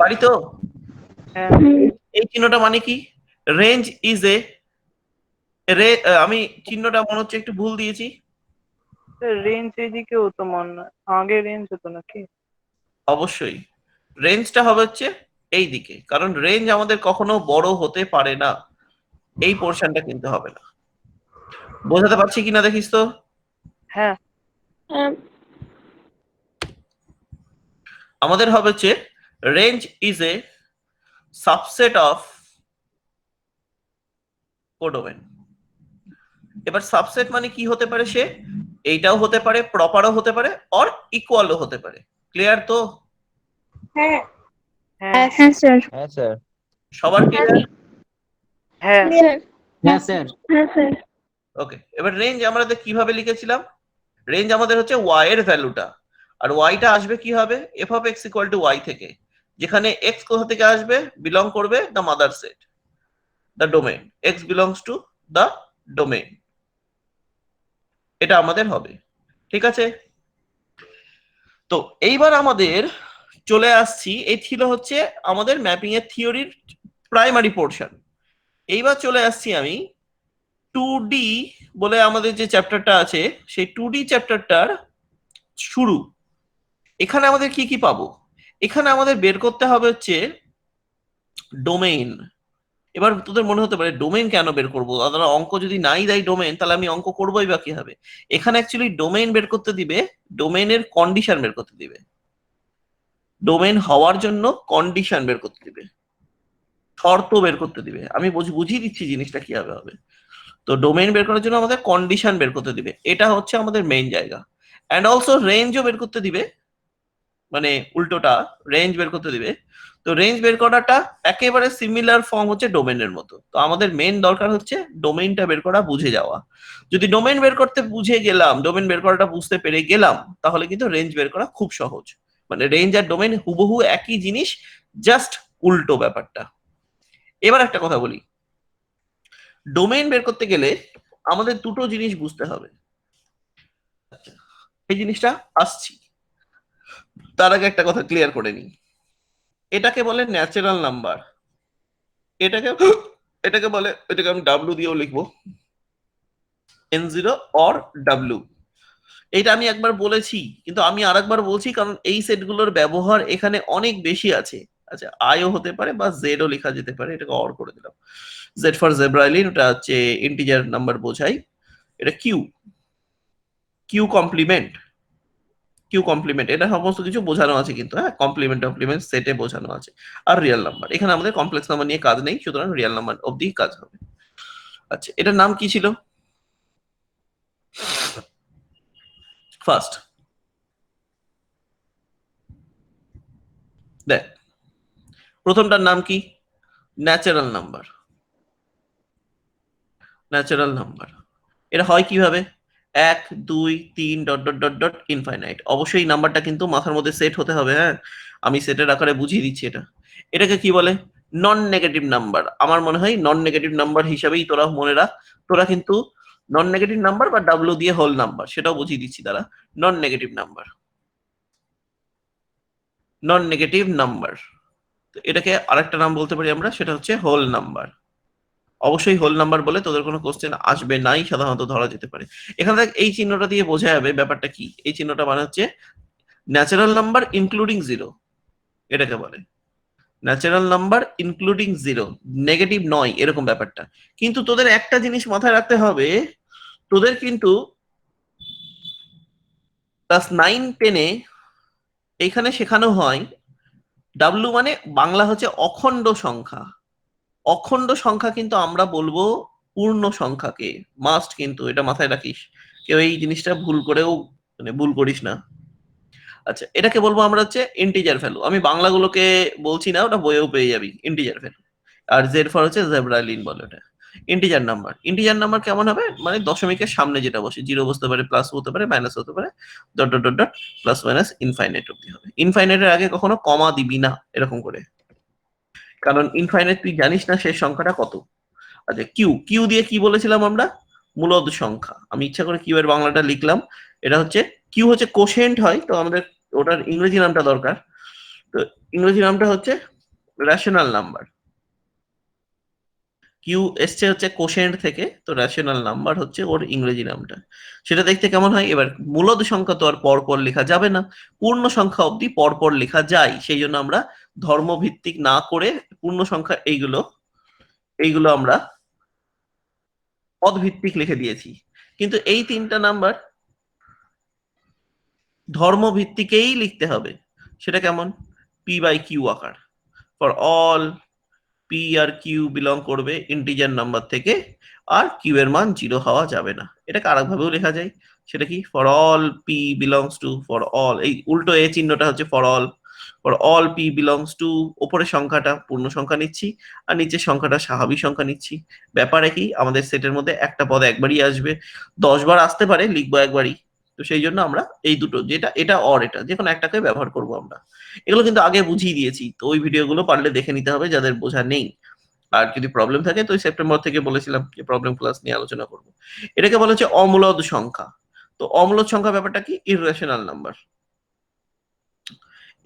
A: পারি তো?
C: হ্যাঁ
A: এই চিহ্নটা মানে কি? রেঞ্জ ইজ এ আমি চিহ্নটা মনে হচ্ছে একটু ভুল দিয়েছি।
C: রেঞ্জ এদিকে হতো মনে হয়, আগে রেঞ্জ হতো নাকি?
A: অবশ্যই রেঞ্জটা হবে হচ্ছে এই দিকে, কারণ রেঞ্জ আমাদের কখনো বড় হতে পারে না, এই পোর্শনটা কিন্তু হবে না। বোঝাতে পারছি কিনা দেখিস তো?
C: হ্যাঁ
A: আমাদের হবে হচ্ছে range is a subset of codomain. এবার সাবসেট মানে কি হতে পারে? সে এইটাও হতে পারে, প্রপারও হতে পারে, অর ইকুয়ালও হতে পারে। ক্লিয়ার তো?
C: হ্যাঁ
E: হ্যাঁ স্যার
D: হ্যাঁ স্যার
A: সবার ক্লিয়ার?
C: হ্যাঁ
B: হ্যাঁ স্যার।
E: হ্যাঁ স্যার
A: ওকে, এবার রেঞ্জ আমরা কিভাবে লিখেছিলাম? রেঞ্জ আমাদের হচ্ছে ওয়াই এর ভ্যালুটা, আর ওয়াইটা আসবে কি হবে? F of x equal to Y থেকে, যেখানে এক্স কোথা থেকে আসবে? বিলং করবে the mother set, the domain. X belongs to the domain, এটা আমাদের হবে। ঠিক আছে, তো এইবার আমাদের চলে আসছি, এই ছিল হচ্ছে আমাদের ম্যাপিং এর থিওরির প্রাইমারি পোর্শন। এইবার চলে আসছি আমি 2D বলে আমাদের যে চ্যাপ্টারটা আছে, সেই 2D চ্যাপ্টারটার শুরু। এখানে আমাদের কি কি পাবো? এখানে আমাদের বের করতে হবে হচ্ছে ডোমেইন। এবার তোদের মনে হতে পারে ডোমেইন কেন বের করবো, দাদা অঙ্ক যদি নাই দেয় ডোমেইন, তাহলে আমি অঙ্ক করবোই বা কিভাবে? এখানে অ্যাকচুয়ালি ডোমেইন বের করতে দিবে, ডোমেইনের কন্ডিশন বের করতে দিবে, ডোমেইন হওয়ার জন্য কন্ডিশন বের করতে দিবে, শর্ত বের করতে দিবে। আমি বুঝিয়ে দিচ্ছি জিনিসটা কিভাবে হবে। তো ডোমেইন বের করার জন্য আমাদের কন্ডিশন বের করতে দিবে, এটা হচ্ছে আমাদের মেইন জায়গা। অ্যান্ড অলসো রেঞ্জও বের করতে দিবে, মানে উল্টোটা রেঞ্জ বের করতে দিবে। তো রেঞ্জ বের করাটা একেবারে সিমিলার ফর্ম হচ্ছে ডোমেইনের মতো। তো আমাদের মেইন দরকার হচ্ছে ডোমেইনটা বের করা, বুঝে যাওয়া। যদি ডোমেইন বের করতে বুঝে গেলাম, ডোমেইন বের করাটা বুঝতে পেরে গেলাম, তাহলে কিন্তু রেঞ্জ বের করা খুব সহজ। মানে রেঞ্জ আর ডোমেইন হুবহু একই জিনিস, জাস্ট উল্টো ব্যাপারটা। এবার একটা কথা বলি, ডোমেইন বের করতে গেলে আমাদের দুটো জিনিস বুঝতে হবে। এই জিনিসটা আসছি, তার আগে একটা কথা ক্লিয়ার করে নিই। এটাকে বলে ন্যাচারাল নাম্বার, এটাকে এটাকে বলে, এটাকে আমি ডাব্লু দিয়েও লিখবো, n0 অর ডাব্লু। এটা আমি একবার বলেছি, কিন্তু আমি আরেকবার বলছি, কারণ এই সেটগুলোর ব্যবহার এখানে অনেক বেশি আছে। আচ্ছা, আইও হতে পারে বা জেডও লেখা যেতে পারে, এটাকে অর করে দিলাম। জেড ফর জেব্রাইলিন, ওটা হচ্ছে ইন্টিজার নাম্বার বোঝাই। এটা Q, Q complement, Q complement, এটা সমস্ত কিছু বোঝানো আছে কিন্তু, হ্যাঁ কমপ্লিমেন্ট টমপ্লিমেন্ট সেটে বোঝানো আছে। আর রিয়েল নাম্বার, এখানে আমাদের কমপ্লেক্স নাম্বার নিয়ে কাজ নেই, সুতরাং রিয়েল নাম্বার অবধি কাজ হবে। আচ্ছা, এটার নাম কি ছিল? ফার্স্ট দেখ, প্রথমটার নাম কি? Natural number. ন্যাচারাল নাম্বার এটা হয় কিভাবে? 1 2 3 dot dot dot dot infinite. অবশ্যই নাম্বারটা কিন্তু মাথার মধ্যে সেট হতে হবে, হ্যাঁ আমি সেটের আকারে বুঝিয়ে দিচ্ছি। এটাকে কি বলে? Non negative number. আমার মনে হয় নন নেগেটিভ নাম্বার হিসাবেই তোরা মনে রাখ। তোরা কিন্তু নন নেগেটিভ নাম্বার বা ডাব্লিউ দিয়ে হোল নাম্বার, সেটাও বুঝিয়ে দিচ্ছি তারা। Non negative number, non negative number, এটাকে আরেকটা নাম বলতে পারি আমরা, সেটা হচ্ছে হোল নাম্বার। অবশ্যই হোল নাম্বার বলে তোদের কোনো কোশ্চেন আসবে নাই, সাধারণত ধরা যেতে পারে। এখানে দেখ, এই চিহ্নটা দিয়ে বোঝা যাবে ব্যাপারটা কি। এই চিহ্নটা মানে হচ্ছে ন্যাচারাল নাম্বার ইনক্লুডিং জিরো, এটাকে বলে natural number including zero, negative নয়, এরকম ব্যাপারটা। কিন্তু তোদের একটা জিনিস মাথায় রাখতে হবে, তোদের কিন্তু ক্লাস 9-10-এ এইখানে শেখানো হয় ডাব্লু মানে বাংলা হচ্ছে অখণ্ড সংখ্যা। অখণ্ড সংখ্যা কিন্তু আমরা বলবো পূর্ণ সংখ্যাকে, মাস্ট, কিন্তু এটা মাথায় রাখিস, কেউ এই জিনিসটা ভুল করেও মানে ভুল করিস না। আচ্ছা, এটাকে বলবো আমরা হচ্ছে ইন্টিজার ভ্যালু। আমি বাংলাগুলোকে বলছি না, ওটা বইয়েও পেয়ে যাবি, ইন্টিজার ভ্যালু। আর জেড ফর হচ্ছে জেব্রালিন বলে ওটা। ইন্টিজার নাম্বার, ইন্টিজার নাম্বার কেমন হবে, মানে দশমিকের সামনে যেটা বসে, জিরো বসতে পারে, প্লাস হতে পারে, মাইনাস হতে পারে, dot dot dot dot, plus minus infinite অব্দি হবে। ইনফাইনাইটের আগে কখনো কমা দিবি না এরকম করে, কারণ ইনফাইনাইট তুই জানিস না শেষ সংখ্যাটা কত। আচ্ছা, কিউ, কিউ দিয়ে কি বলেছিলাম আমরা, মূলদ সংখ্যা। আমি ইচ্ছা করে কিউ এর বাংলাটা লিখলাম, এটা হচ্ছে কিউ হচ্ছে কোশেন্ট হয়, তো আমাদের ওটার ইংরেজি নামটা দরকার। তো ইংরেজি নামটা হচ্ছে রেশনাল নাম্বার। কিউ এসছে হচ্ছে কোশেন্ট থেকে, তো রেশনাল নাম্বার হচ্ছে ওর ইংরেজি নামটা। সেটা দেখতে কেমন হয়, এবার মূলদ সংখ্যা তো আর পরপর লেখা যাবে না, পূর্ণ সংখ্যা অবধি পরপর লেখা যায়, সেই জন্য আমরা ধর্মভিত্তিক না করে পূর্ণ সংখ্যা এইগুলো আমরা পদভিত্তিক লিখে দিয়েছি। কিন্তু এই তিনটা নাম্বার ধর্মভিত্তিকেই লিখতে হবে। সেটা কেমন, পি বাই কিউ আকার, ফর অল পি আর কিউ বিলং করবে ইন্টিজার নাম্বার থেকে, আর কিউ এর মান 0 হওয়া যাবে না। এটাকে আরেক ভাবেও লেখা যায়, সেটা কি, for all P belongs to, for all, এই উল্টো এ চিহ্নটা হচ্ছে for all P belongs to, ওপরের সংখ্যাটা পূর্ণ সংখ্যা নিচ্ছি, আর নিচের সংখ্যাটা স্বাভাবিক সংখ্যা নিচ্ছি। ব্যাপারে কি, আমাদের সেটের মধ্যে একটা পদ একবারই আসবে, 10 বার আসতে পারে, লিখবো একবারই। তো সেই জন্য আমরা এই দুটো, যেটা এটা অর এটা, যে কোনো একটাকে ব্যবহার করব আমরা। এগুলো কিন্তু আগে বুঝিয়ে দিয়েছি, তো ওই ভিডিওগুলো পারলে দেখে নিতে হবে যাদের বোঝা নেই। আর যদি প্রবলেম থাকে তো সেপ্টেম্বর থেকে বলেছিলাম যে প্রবলেম ক্লাস নিয়ে আলোচনা করব। এটাকে বলা হচ্ছে অমূলদ সংখ্যা। তো অমূলদ সংখ্যা ব্যাপারটা কি, irrational number.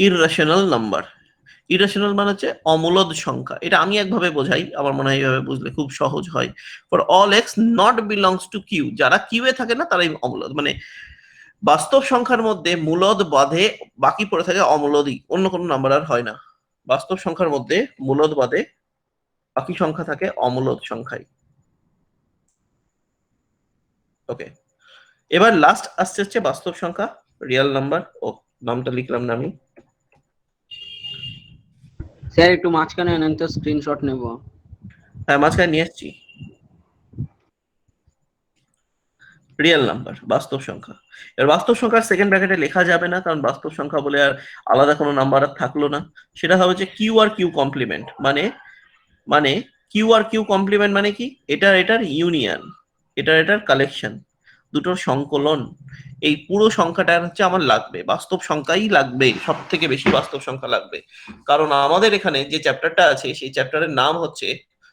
A: Irrational number, irrational মানে হচ্ছে অমূলদ সংখ্যা। এটা আমি একভাবে বোঝাই, আমার মনে হয় এইভাবে বুঝলে খুব সহজ হয়। For all X not belongs to Q, যারা কিউ এ থাকে না তারাই অমূলদ, মানে বাস্তব সংখ্যার মধ্যে মূলদ বাদে বাকি পড়ে থাকে অমূলদই, অন্য কোনো নাম্বার আর হয় না। বাস্তব সংখ্যার মধ্যে মূলদ বাদে বাকি সংখ্যা থাকে অমূলদ সংখ্যায়। ওকে, এবার লাস্ট আসছে হচ্ছে বাস্তব সংখ্যা, রিয়েল নাম্বার। ও, নামটা লিখলাম না আমি।
B: স্যার একটু মাঝখানে আনেন তো, স্ক্রিনশট নেব।
A: হ্যাঁ, মাঝখানে নিয়ে এসছি। রিয়েল নাম্বার, বাস্তব সংখ্যা। এবার বাস্তব সংখ্যার সেকেন্ড ব্র্যাকেটে লেখা যাবে না, কারণ বাস্তব সংখ্যা বলে আর আলাদা কোনো নাম্বার আর থাকলো না। সেটা হবে যে কিউ আর কিউ কমপ্লিমেন্ট, মানে কিউ আর কিউ কমপ্লিমেন্ট মানে কি, এটার ইউনিয়ন, এটার কালেকশন, দুটোর সংকলন। এই পুরো সংখ্যাটা হচ্ছে আমার লাগবে, বাস্তব সংখ্যাই লাগবে, সব থেকে বেশি বাস্তব সংখ্যা লাগবে। কারণ আমাদের এখানে যে চ্যাপ্টারটা আছে সেই চ্যাপ্টারের নাম হচ্ছে,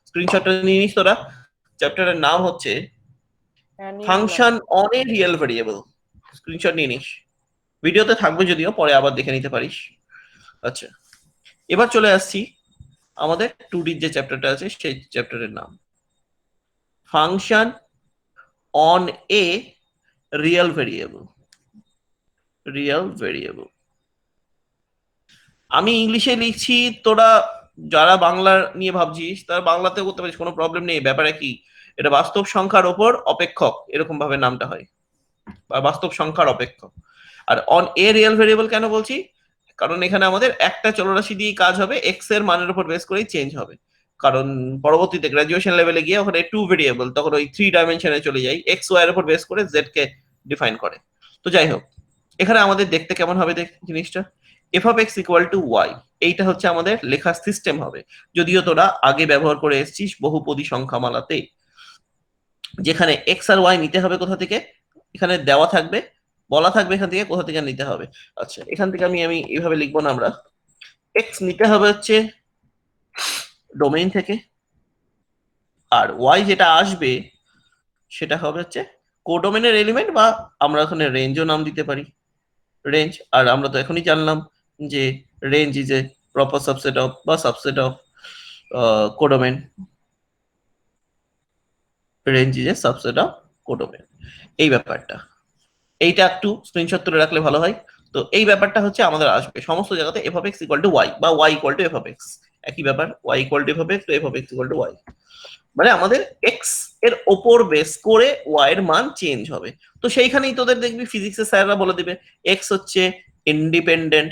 A: স্ক্রিনশটটা নিয়ে নিস তোরা, চ্যাপ্টারের নাম হচ্ছে function on a real variable. Screenshot নিয়ে নিস, ভিডিওতে থাকবে যদিও, পরে আবার দেখে নিতে পারিস। আচ্ছা, এবার চলে আসছি আমাদের 2D যে চ্যাপ্টারটা আছে সেই চ্যাপ্টারের নাম function on a real variable. আমি ইংলিশে লিখছি, তোরা যারা বাংলা নিয়ে ভাবছিস তারা বাংলাতেও করতে পারিস, কোনো প্রবলেম নেই। ব্যাপারে কি, এটা বাস্তব সংখ্যার ওপর অপেক্ষক, এরকম ভাবে নামটা হয়, বা বাস্তব সংখ্যার অপেক্ষক। আর অন এ রিয়েল ভেরিয়েবল কেন বলছি, কারণ এখানে আমাদের একটা চলরাশি দিয়ে কাজ হবে, এক্স এর মানের উপর বেস করেই চেঞ্জ হবে। কারণ পরবর্তীতে গ্রাজুয়েশন লেভেলে গিয়ে ওখানে 2 ভেরিয়েবল, তখন ওই 3 ডাইমেনশনে চলে যাই, এক্স ওয়াই এর উপর বেস করে জেড কে ডিফাইন করে। তো যাই হোক, এখানে আমাদের দেখতে কেমন হবে জিনিসটা, F of x equal to Y, এইটা হচ্ছে আমাদের লেখার সিস্টেম হবে। যদিও তোরা আগে ব্যবহার করে এসেছিস বহুপদী সংখ্যামালাতে, যেখানে এক্স আর ওয়াই নিতে হবে কোথা থেকে, এখানে দেওয়া থাকবে, বলা থাকবে এখান থেকে কোথা থেকে নিতে হবে। আচ্ছা, এখান থেকে আমি এইভাবে লিখবো না, আমরা এক্স নিতে হবে হচ্ছে ডোমেইন থেকে, আর ওয়াই যেটা আসবে সেটা হবে হচ্ছে কোডোমেনের এলিমেন্ট, বা আমরা ওখানে রেঞ্জও নাম দিতে পারি, রেঞ্জ। আর আমরা তো এখনই জানলাম যে range is a proper subset of বা subset of codomain, range is a subset of codomain. এই ব্যাপারটা, এইটা একটু স্ক্রিনশট তুলে রাখলে ভালো হয়। তো এই ব্যাপারটা হচ্ছে আমাদের আসবে সমস্ত জায়গাতে f of x equal to y, বা y equal to F of x, একই ব্যাপার, y ইকুয়াল টু f(x) তো f(x) ইকুয়াল টু y, মানে আমাদের x এর ওপর বেস করে y এর মান চেঞ্জ হবে। তো সেইখানেই তোদের দেখবি ফিজিক্সের স্যাররা বলে দিবে x হচ্ছে ইন্ডিপেন্ডেন্ট,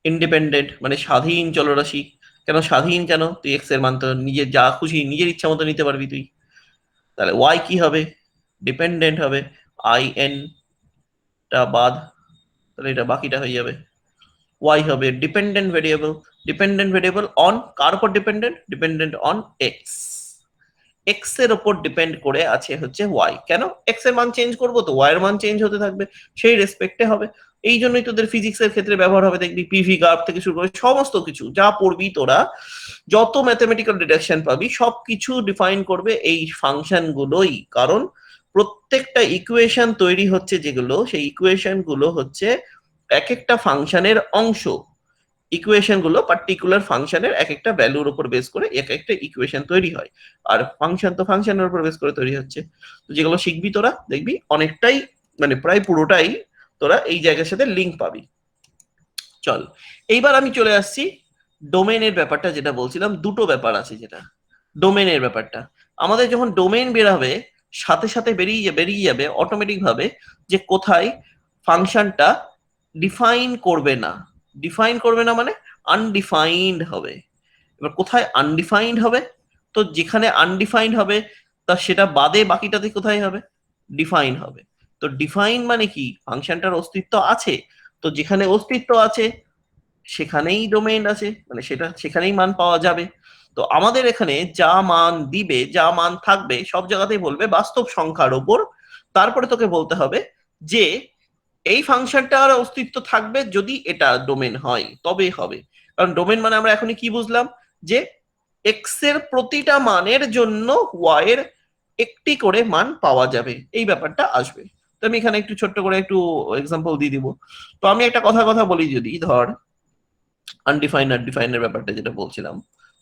A: ইন্ডিপেন্ডেন্ট মানে স্বাধীন চলরাশি। কেন স্বাধীন? কেন? তুই x এর মান তো নিজের যা খুশি নিজের ইচ্ছা মতো নিতে পারবি তুই। তাহলে y কি হবে? ডিপেন্ডেন্ট হবে, in টা বাদ, তাহলে এটা বাকিটা হয়ে যাবে। y হবে dependent variable, dependent variable on কার উপর dependent? Dependent on x, x এর উপর ডিপেন্ড করে আছে হচ্ছে y। কেন? x এর মান চেঞ্জ করবো তো y এর মান চেঞ্জ হতে থাকবে, সেই রেসপেক্টে হবে। এই জন্যই তোদের ফিজিক্সের ক্ষেত্রে ব্যবহার হবে, দেখবি পিভি গ্রাফ থেকে শুরু করে সমস্ত কিছু যা পড়বি তোরা, যত ম্যাথমেটিক্যাল ডিডাকশন পাবি সবকিছু ডিফাইন করবে এই ফাংশন গুলোই। কারণ প্রত্যেকটা ইকুয়েশন তৈরি হচ্ছে যেগুলো, সেই ইকুয়েশন গুলো হচ্ছে এক একটা ফাংশনের অংশ। ইকুয়েশন গুলো পার্টিকুলার ফাংশনের এক একটা ভ্যালুর উপর বেস করে এক একটা ইকুয়েশন তৈরি হয়, আর ফাংশন তো ফাংশনের উপর বেস করে তৈরি হচ্ছে। তো যেগুলো শিখবি তোরা দেখবি অনেকটাই মানে প্রায় পুরোটাই তোরা এই জায়গার সাথে লিঙ্ক পাবি। চল এইবার আমি চলে আসছি ডোমেনের ব্যাপারটা, যেটা বলছিলাম দুটো ব্যাপার আছে, যেটা ডোমেনের ব্যাপারটা। আমাদের যখন ডোমেন বের হবে সাথে সাথে বেরিয়ে যাবে অটোমেটিক ভাবে যে কোথায় ফাংশনটা ডিফাইন করবে না। ডিফাইন করবে না মানে আনডিফাইন্ড হবে। এবার কোথায় আনডিফাইন্ড হবে? তো যেখানে আনডিফাইন্ড হবে তা সেটা বাদে বাকিটাতে কোথায় হবে? ডিফাইন হবে। তো ডিফাইন মানে কি? ফাংশনটার অস্তিত্ব আছে, তো যেখানে অস্তিত্ব আছে সেখানেই ডোমেইন আছে, মানে সেটা সেখানেই মান পাওয়া যাবে। তো আমাদের এখানে যা মান দিবে, যা মান থাকবে সব জায়গাতেই বলবে বাস্তব সংখ্যার উপর। তারপরে তোকে বলতে হবে যে এই ফাংশনটার অস্তিত্ব থাকবে যদি এটা ডোমেন হয়, তবে হবে। কারণ ডোমেন মানে আমরা এখনই কি বুঝলাম? যে এক্স এর প্রতিটা মানের জন্য ওয়াই এর একটি করে মান পাওয়া যাবে, এই ব্যাপারটা আসবে। তো আমি এখানে একটু ছোট্ট করে একটু এক্সাম্পল দিয়ে দিব। তো আমি একটা কথা বলি, যদি ধর আনডিফাইন্ড আর ডিফাইনের ব্যাপারটা যেটা বলছিলাম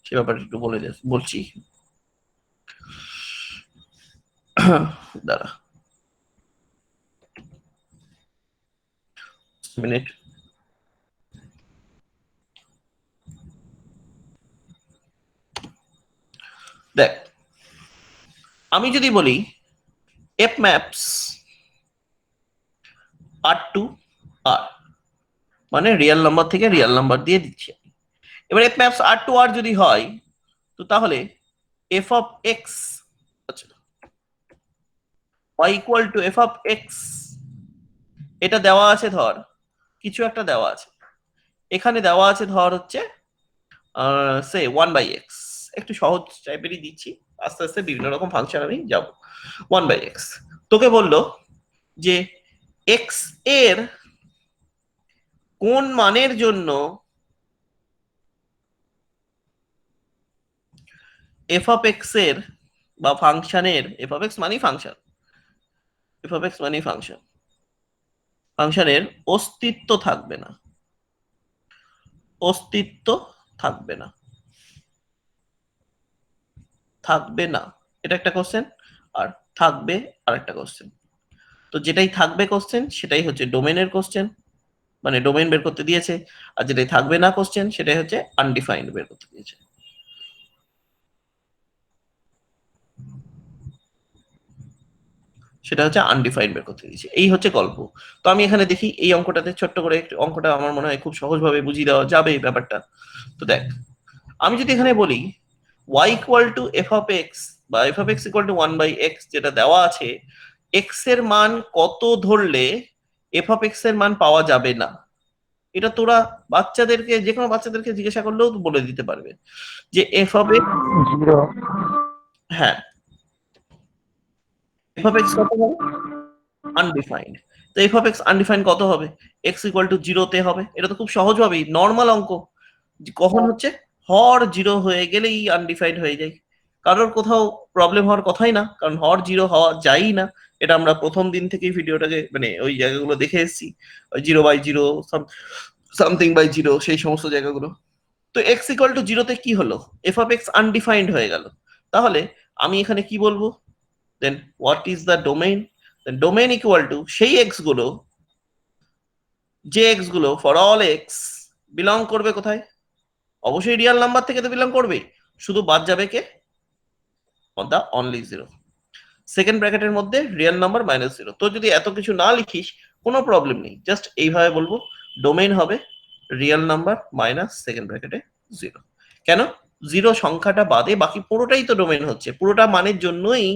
A: সে ব্যাপারটা একটু বলছি। দাঁড়া মিনিট। দেখ আমি যদি বলি f maps r to r, মানে রিয়েল নাম্বার থেকে রিয়েল নাম্বার দিয়ে দিচ্ছি। এবার f maps r to r যদি হয় তো তাহলে f of x, আচ্ছা y equal to f of x, এটা দেওয়া আছে, ধর কিছু একটা দেওয়া আছে, এখানে দেওয়া আছে ধর হচ্ছে সে 1/x, একটু সহজ টাইপেরই দিচ্ছি, আস্তে আস্তে বিভিন্ন রকম ফাংশন আমি যাব। 1/x তোকে বললো যে x এর কোন মানের জন্য f of x এর বা ফাংশনের, f of x মানেই ফাংশন, f of x মানেই ফাংশন, ফাংশনের অস্তিত্ব থাকবে না, অস্তিত্ব থাকবে না, থাকবে না, এটা একটা কোশ্চেন। আর থাকবে আর একটা কোশ্চেন। তো যেটাই থাকবে কোশ্চেন সেটাই হচ্ছে ডোমেনের কোশ্চেন, মানে ডোমেন বের করতে দিয়েছে। আর যেটাই থাকবে না কোশ্চেন সেটাই হচ্ছে আনডিফাইন্ড বের করতে দিয়েছে। সেটা হচ্ছে আনডিফাইন্ড বের করতে দিয়েছে, এই হচ্ছে গল্প। তো আমি এখানে দেখি এই অঙ্কটাতে ছোট্ট করে একটু, অঙ্কটা আমার মনে হয় খুব সহজভাবে বুঝিয়ে দেওয়া যাবে এই ব্যাপারটা। তো দেখ আমি যদি এখানে বলি y equal to f of x বা f of x equal two 1/x, যেটা দেওয়া আছে x এর মান কত ধরলে f of x এর মান পাওয়া যাবে না, এটা তোরা বাচ্চাদেরকে, যে কোনো বাচ্চাদেরকে জিজ্ঞাসা করলেও তো বলে দিতে পারবে যে f of x
D: 0,
A: হ্যাঁ f of x কত হবে? আনডিফাইন্ড। তো f of x আনডিফাইন্ড কত হবে? x ইকুয়াল টু 0 তে হবে। এটা তো খুব সহজভাবেই নর্মাল অঙ্ক। কখন হচ্ছে? হর 0 হয়ে গেলেই আনডিফাইন্ড হয়ে যায়, কারোর কোথাও প্রবলেম হওয়ার কথাই না, কারণ হর 0 হওয়া যায়ই না। এটা আমরা প্রথম দিন থেকেই ভিডিওটাকে মানে ওই জায়গাগুলো দেখে এসেছি, 0/0 সামথিং বাই 0 সেই সমস্ত জায়গাগুলো। তো x ইকুয়াল টু 0 তে কি হলো? f of x আনডিফাইন্ড হয়ে গেল। তাহলে আমি এখানে কি বলবো? Then what is the domain? Then domain equal to সেই x গুলো, যে x গুলো ফর অল x বিলং করবে কোথায়? অবশ্যই রিয়েল নাম্বার থেকে তো বিলং করবে, শুধু বাদ যাবে কে? The only zero. সেকেন্ড ব্র্যাকেটের মধ্যে রিয়েল নাম্বার মাইনাস জিরো। তো যদি এত কিছু না লিখিস কোনো প্রবলেম নেই, জাস্ট এইভাবে বলবো ডোমেইন হবে রিয়েল নাম্বার মাইনাস সেকেন্ড ব্র্যাকেটে জিরো। কেন? জিরো সংখ্যাটা বাদে বাকি পুরোটাই তো ডোমেইন হচ্ছে, পুরোটা মানের জন্যই,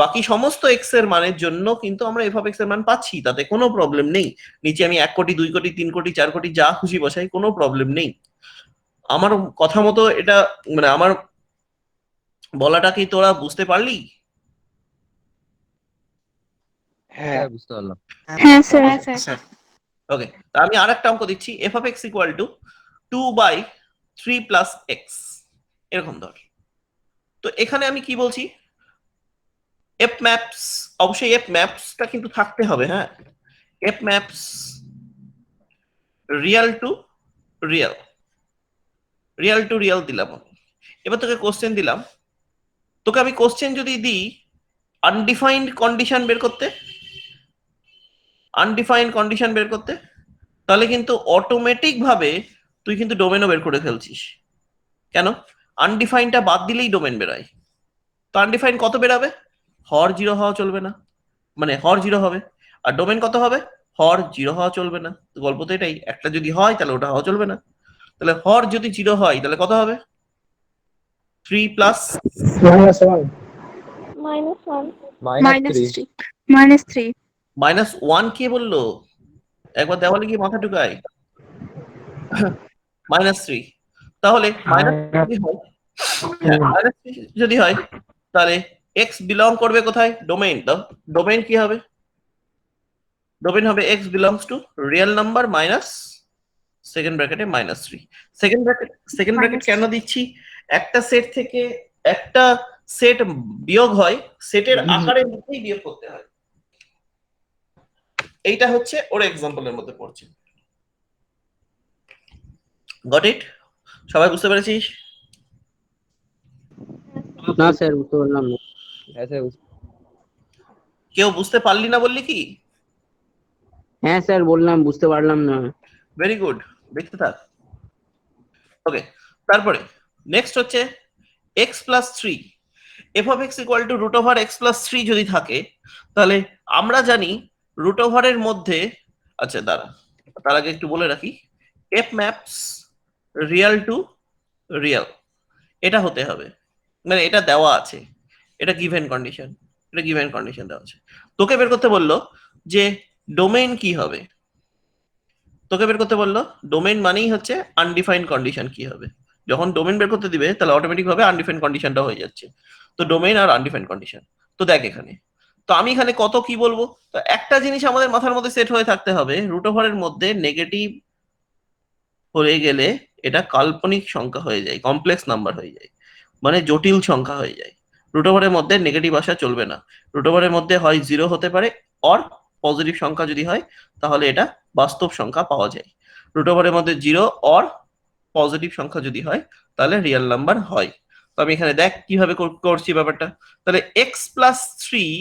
A: বাকি সমস্ত এক্স এর মানের জন্য কিন্তু আমরা এফ অফ এক্স এর মান পাচ্ছি, তাতে কোনো প্রবলেম নেই। নিচে আমি 1 কোটি 2 কোটি 3 কোটি 4 কোটি যা খুশি বসাই, কোনো প্রবলেম নেই। আমার কথা মতো এটা মানে আমার বলাটা কি তোরা বুঝতে পারলি?
D: হ্যাঁ বুঝতে পারলাম।
E: হ্যাঁ স্যার।
A: ওকে, তা আমি আর একটা অঙ্ক দিচ্ছি, F of x equal two 2/3 plus x, এরকম ধর। তো এখানে আমি কি বলছি, এফ ম্যাপস, অবশ্যই এফ ম্যাপসটা কিন্তু থাকতে হবে, হ্যাঁ। F maps real two real, real two real দিলাম আমি। এবার তোকে কোশ্চেন দিলাম, তোকে আমি কোশ্চেন যদি দিই আনডিফাইন্ড কন্ডিশন বের করতে, আনডিফাইন্ড কন্ডিশন বের করতে, তাহলে কিন্তু অটোমেটিক ভাবে তুই কিন্তু ডোমেনও বের করে ফেলছিস। কেন? আনডিফাইনটা বাদ দিলেই ডোমেন বেরোয়। তো আনডিফাইন কত বেরাবে? হর জিরো হওয়া চলবে না, মানে হর জিরো হবে। আর ডোমেন কত হবে? হর জিরো হওয়া চলবে না। তো গল্প তো এটাই, একটা যদি হয় তাহলে ওটা হওয়া চলবে না। তাহলে হর যদি জিরো হয় তাহলে কত হবে? 3 প্লাস
E: -1
D: -3
E: -3
A: -1 কে বললো? একবার দেওয়ালে গিয়ে মাথা ঢুকায়। -3, তাহলে যদি হয় তাহলে এক্স বিলং করবে কোথায়? ডোমেইন। ডোমেইন কি হবে? ডোমেইন হবে x belongs to real number minus second ব্র্যাকেটে -3। সেকেন্ড ব্র্যাকেট কেন দিচ্ছি? একটা সেট থেকে একটা সেট বিয়োগ হয়, সেটের আকারের মধ্যেই বিয়োগ করতে হয়। এইটা হচ্ছে ওর এক্সাম্পলের মধ্যে পড়ছে। Got it? সবাই বুঝতে পেরেছিস?
B: না স্যার বুঝতে পারলাম না।
D: হ্যাঁ স্যার
A: কেউ বুঝতে পারলি না বললি কি?
B: হ্যাঁ স্যার বললাম বুঝতে পারলাম না।
A: ভেরি গুড, দেখতে থাক। ওকে, তারপরে নেক্সট হচ্ছে x plus 3, F of x equal to root over X plus 3 যদি থাকে, তাহলে আমরা জানি রুট ওভারের মধ্যে, আচ্ছা দাঁড়া তার আগে একটু বলে রাখি, F maps real two real এটা হতে হবে, মানে এটা দেওয়া আছে, এটা গিভেন কন্ডিশন, এটা গিভেন কন্ডিশন দেওয়া আছে। তোকে বের করতে বললো যে ডোমেইন কি হবে, তোকে বের করতে বললো ডোমেইন মানেই হচ্ছে আনডিফাইন্ড কন্ডিশন কি হবে। যখন ডোমেইন বের করতে দিবে তাহলে অটোমেটিক ভাবে আনডিফাইন্ড কন্ডিশনটা হয়ে যাচ্ছে। তো ডোমেইন আর আনডিফাইন্ড কন্ডিশন, তো দেখ এখানে, তো আমি এখানে কত কি বলবো, তো একটা জিনিস আমাদের মাথার মধ্যে সেট হয়ে থাকতে হবে, রুট ওভারের মধ্যে নেগেটিভ হয়ে গেলে এটা কাল্পনিক সংখ্যা হয়ে যায়, কমপ্লেক্স নাম্বার হয়ে যায়, মানে জটিল সংখ্যা হয়ে যায়। রুট ওভারের মধ্যে নেগেটিভ আসা চলবে না, রুট ওভারের মধ্যে হয় জিরো হতে পারে, অর পজিটিভ সংখ্যা যদি হয় তাহলে এটা বাস্তব সংখ্যা পাওয়া যায়। রুট ওভারের মধ্যে জিরো অর পজিটিভ সংখ্যা যদি হয় তাহলে রিয়েল নাম্বার হয়। তো আমি এখানে দেখ কিভাবে করছি ব্যাপারটা। তাহলে এক্স প্লাস 3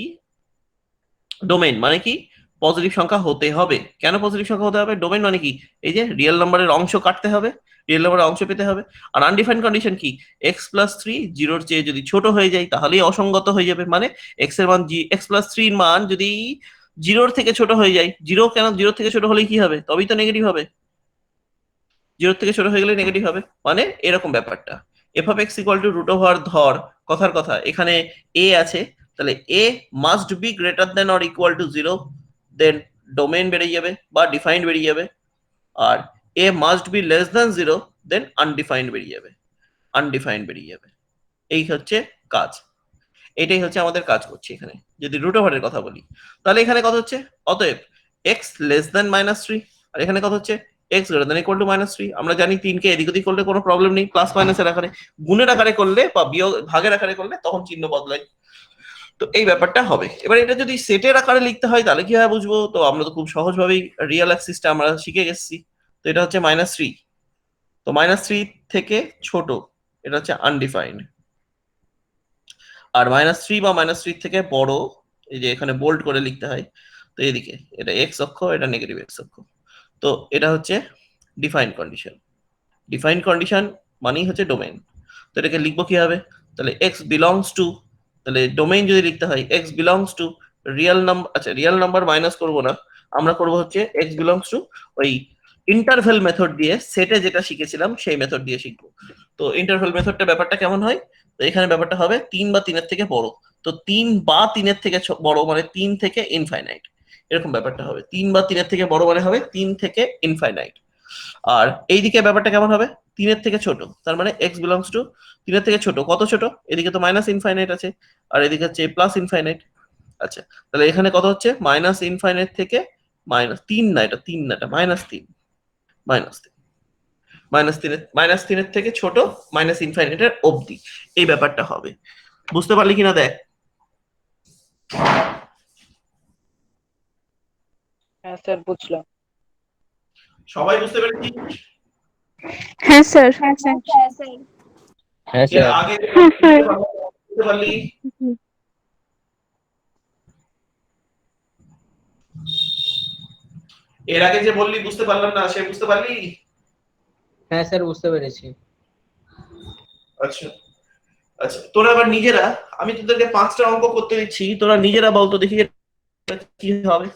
A: ডোমেইন মানে কি? পজিটিভ সংখ্যা হতে হবে। কেন পজিটিভ সংখ্যা হতে হবে? ডোমেইন মানে কি? এই যে রিয়েল নাম্বারের অংশ কাটতে হবে, রিয়েল নাম্বারের অংশ পেতে হবে। আর আনডিফাইন্ড কন্ডিশন কি? এক্স প্লাস 3 জিরোর চেয়ে যদি ছোট হয়ে যায় তাহলেই অসঙ্গত হয়ে যাবে, মানে এক্স এর মান এক্স প্লাস 3 মান যদি জিরোর থেকে ছোট হয়ে যায়, জিরো কেন? জিরোর থেকে ছোট হলেই কি হবে? তবেই তো নেগেটিভ হবে, জিরোর থেকে ছোট হয়ে গেলে নেগেটিভ হবে, মানে এরকম ব্যাপারটা। F of x equal to root over, ধর কথার কথা এখানে এ আছে, তাহলে a must be greater than or equal to zero, then domain বেরিয়ে যাবে বা ডিফাইন্ড বেরিয়ে যাবে। আর a must be less than zero, then undefined বেরিয়ে যাবে, আনডিফাইন্ড বেরিয়ে যাবে। এই হচ্ছে কাজ, এটাই হচ্ছে আমাদের কাজ করছি এখানে। যদি রুট ওভারের কথা বলি তাহলে এখানে কত হচ্ছে, অতএব এক্স লেস দেন -3, আর এখানে কত হচ্ছে x greater than equal to -3। আমরা জানি 3 কে এদিক ওদিক করলে কোনো প্রবলেম নেই, প্লাস মাইনাসের আকারে, গুণের আকারে করলে বা বিয়োগ ভাগের আকারে করলে তখন চিহ্ন বদলায়। তো এই ব্যাপারটা হবে। এবার এটা যদি সেটের আকারে লিখতে হয় তাহলে কিভাবে বুঝবো? তো আমরা তো খুব সহজভাবেই রিয়েল অ্যাক্সিসটা আমরা শিখে গেছি। তো এটা হচ্ছে -3, তো -3 থেকে ছোট এটা হচ্ছে আনডিফাইন্ড, আর -3 বা -3 থেকে বড় এই যে এখানে বোল্ড করে লিখতে হয়, তো এদিকে এটা এক্স অক্ষ, এটা নেগেটিভ এক্স অক্ষ, তো এটা হচ্ছে ডিফাইন্ড কন্ডিশন। ডিফাইন্ড কন্ডিশন মানেই হচ্ছে ডোমেন। তো এটাকে লিখবো কি হবে, তাহলে এক্স বিলংস টু, তাহলে ডোমেইন যদি লিখতে হয় x belongs to real number, আচ্ছা রিয়েল নাম্বার মাইনাস করবো না, আমরা করবো হচ্ছে এক্স বিলংস টু ওই ইন্টারভেল মেথড দিয়ে, সেটে যেটা শিখেছিলাম সেই মেথড দিয়ে শিখবো। তো ইন্টারভেল মেথডটা ব্যাপারটা কেমন হয়, তো এখানে ব্যাপারটা হবে 3 বা 3 এর থেকে বড়, তো 3 বা 3 এর থেকে বড় মানে 3 থেকে ইনফাইনাইট, এরকম ব্যাপারটা হবে। 3 বা 3 এর থেকে বড় মানে হবে 3 থেকে ইনফাইনাইট। আর এইদিকে ব্যাপারটা কেমন হবে, 3 এর থেকে ছোট, তার মানে এক্স বিলংস টু 3 এর থেকে ছোট, কত ছোট, এদিকে তো মাইনাস ইনফাইনাইট আছে আর এদিকে হচ্ছে প্লাস ইনফাইনাইট। আচ্ছা তাহলে এখানে কত হচ্ছে, মাইনাস ইনফাইনাইট থেকে মাইনাস 3 না, এটা 3 না, এটা -3, -3, -3 এর থেকে ছোট, মাইনাস ইনফাইনাইটের অবধি এই ব্যাপারটা হবে। বুঝতে পারলি কিনা দেখ।
C: হ্যাঁ স্যার বুঝলাম।
A: সবাই বুঝতে পেরেছি?
E: হ্যাঁ স্যার। হ্যাঁ স্যার।
D: হ্যাঁ
A: এর
D: স্যার।
A: আগে
E: হ্যাঁ স্যার।
A: বুঝতে পারলি? এর আগে যে বললি বুঝতে পারলাম না, সে বুঝতে পারলি?
B: হ্যাঁ স্যার বুঝতে পেরেছি।
A: আচ্ছা আচ্ছা, তোরা আবার নিজেরা, আমি তোদেরকে 5টা অঙ্ক করতে দিচ্ছি, তোরা নিজেরা বলতো দেখি এটা কি হবে।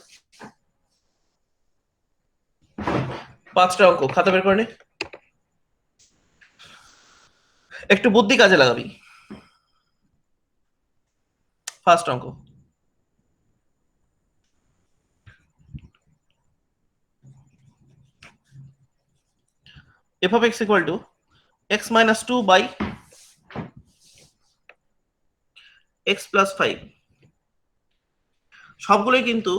A: 5টা অঙ্ক খাতা বের করে নে, একটু বুদ্ধি কাজে লাগাবি। ফার্স্ট অঙ্ক, f of x equal to x minus 2 by x plus 5, সবগুলোই কিন্তু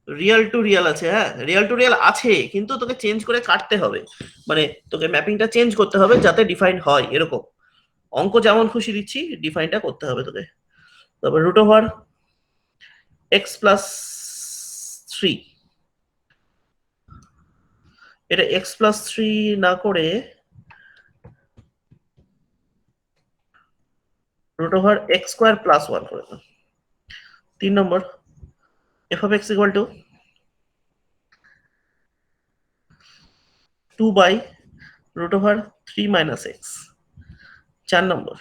A: রিয়েল টু রিয়েল আছে। হ্যাঁ রিয়েল টু রিয়েল আছে, কিন্তু তোকে চেঞ্জ করে কাটতে হবে, মানে তোকে ম্যাপিংটা চেঞ্জ করতে হবে যাতে ডিফাইন হয় এরকম। অঙ্ক যেমন খুশি দিচ্ছি, ডিফাইনটা করতে হবে তোকে। তারপর রুট ওভার এক্স প্লাস 3, এটা এক্স প্লাস 3 না করে root over x square plus 1 করে দাও। 3 নম্বর, f of x equal to 2 by root over 3 minus x. 4 নম্বর,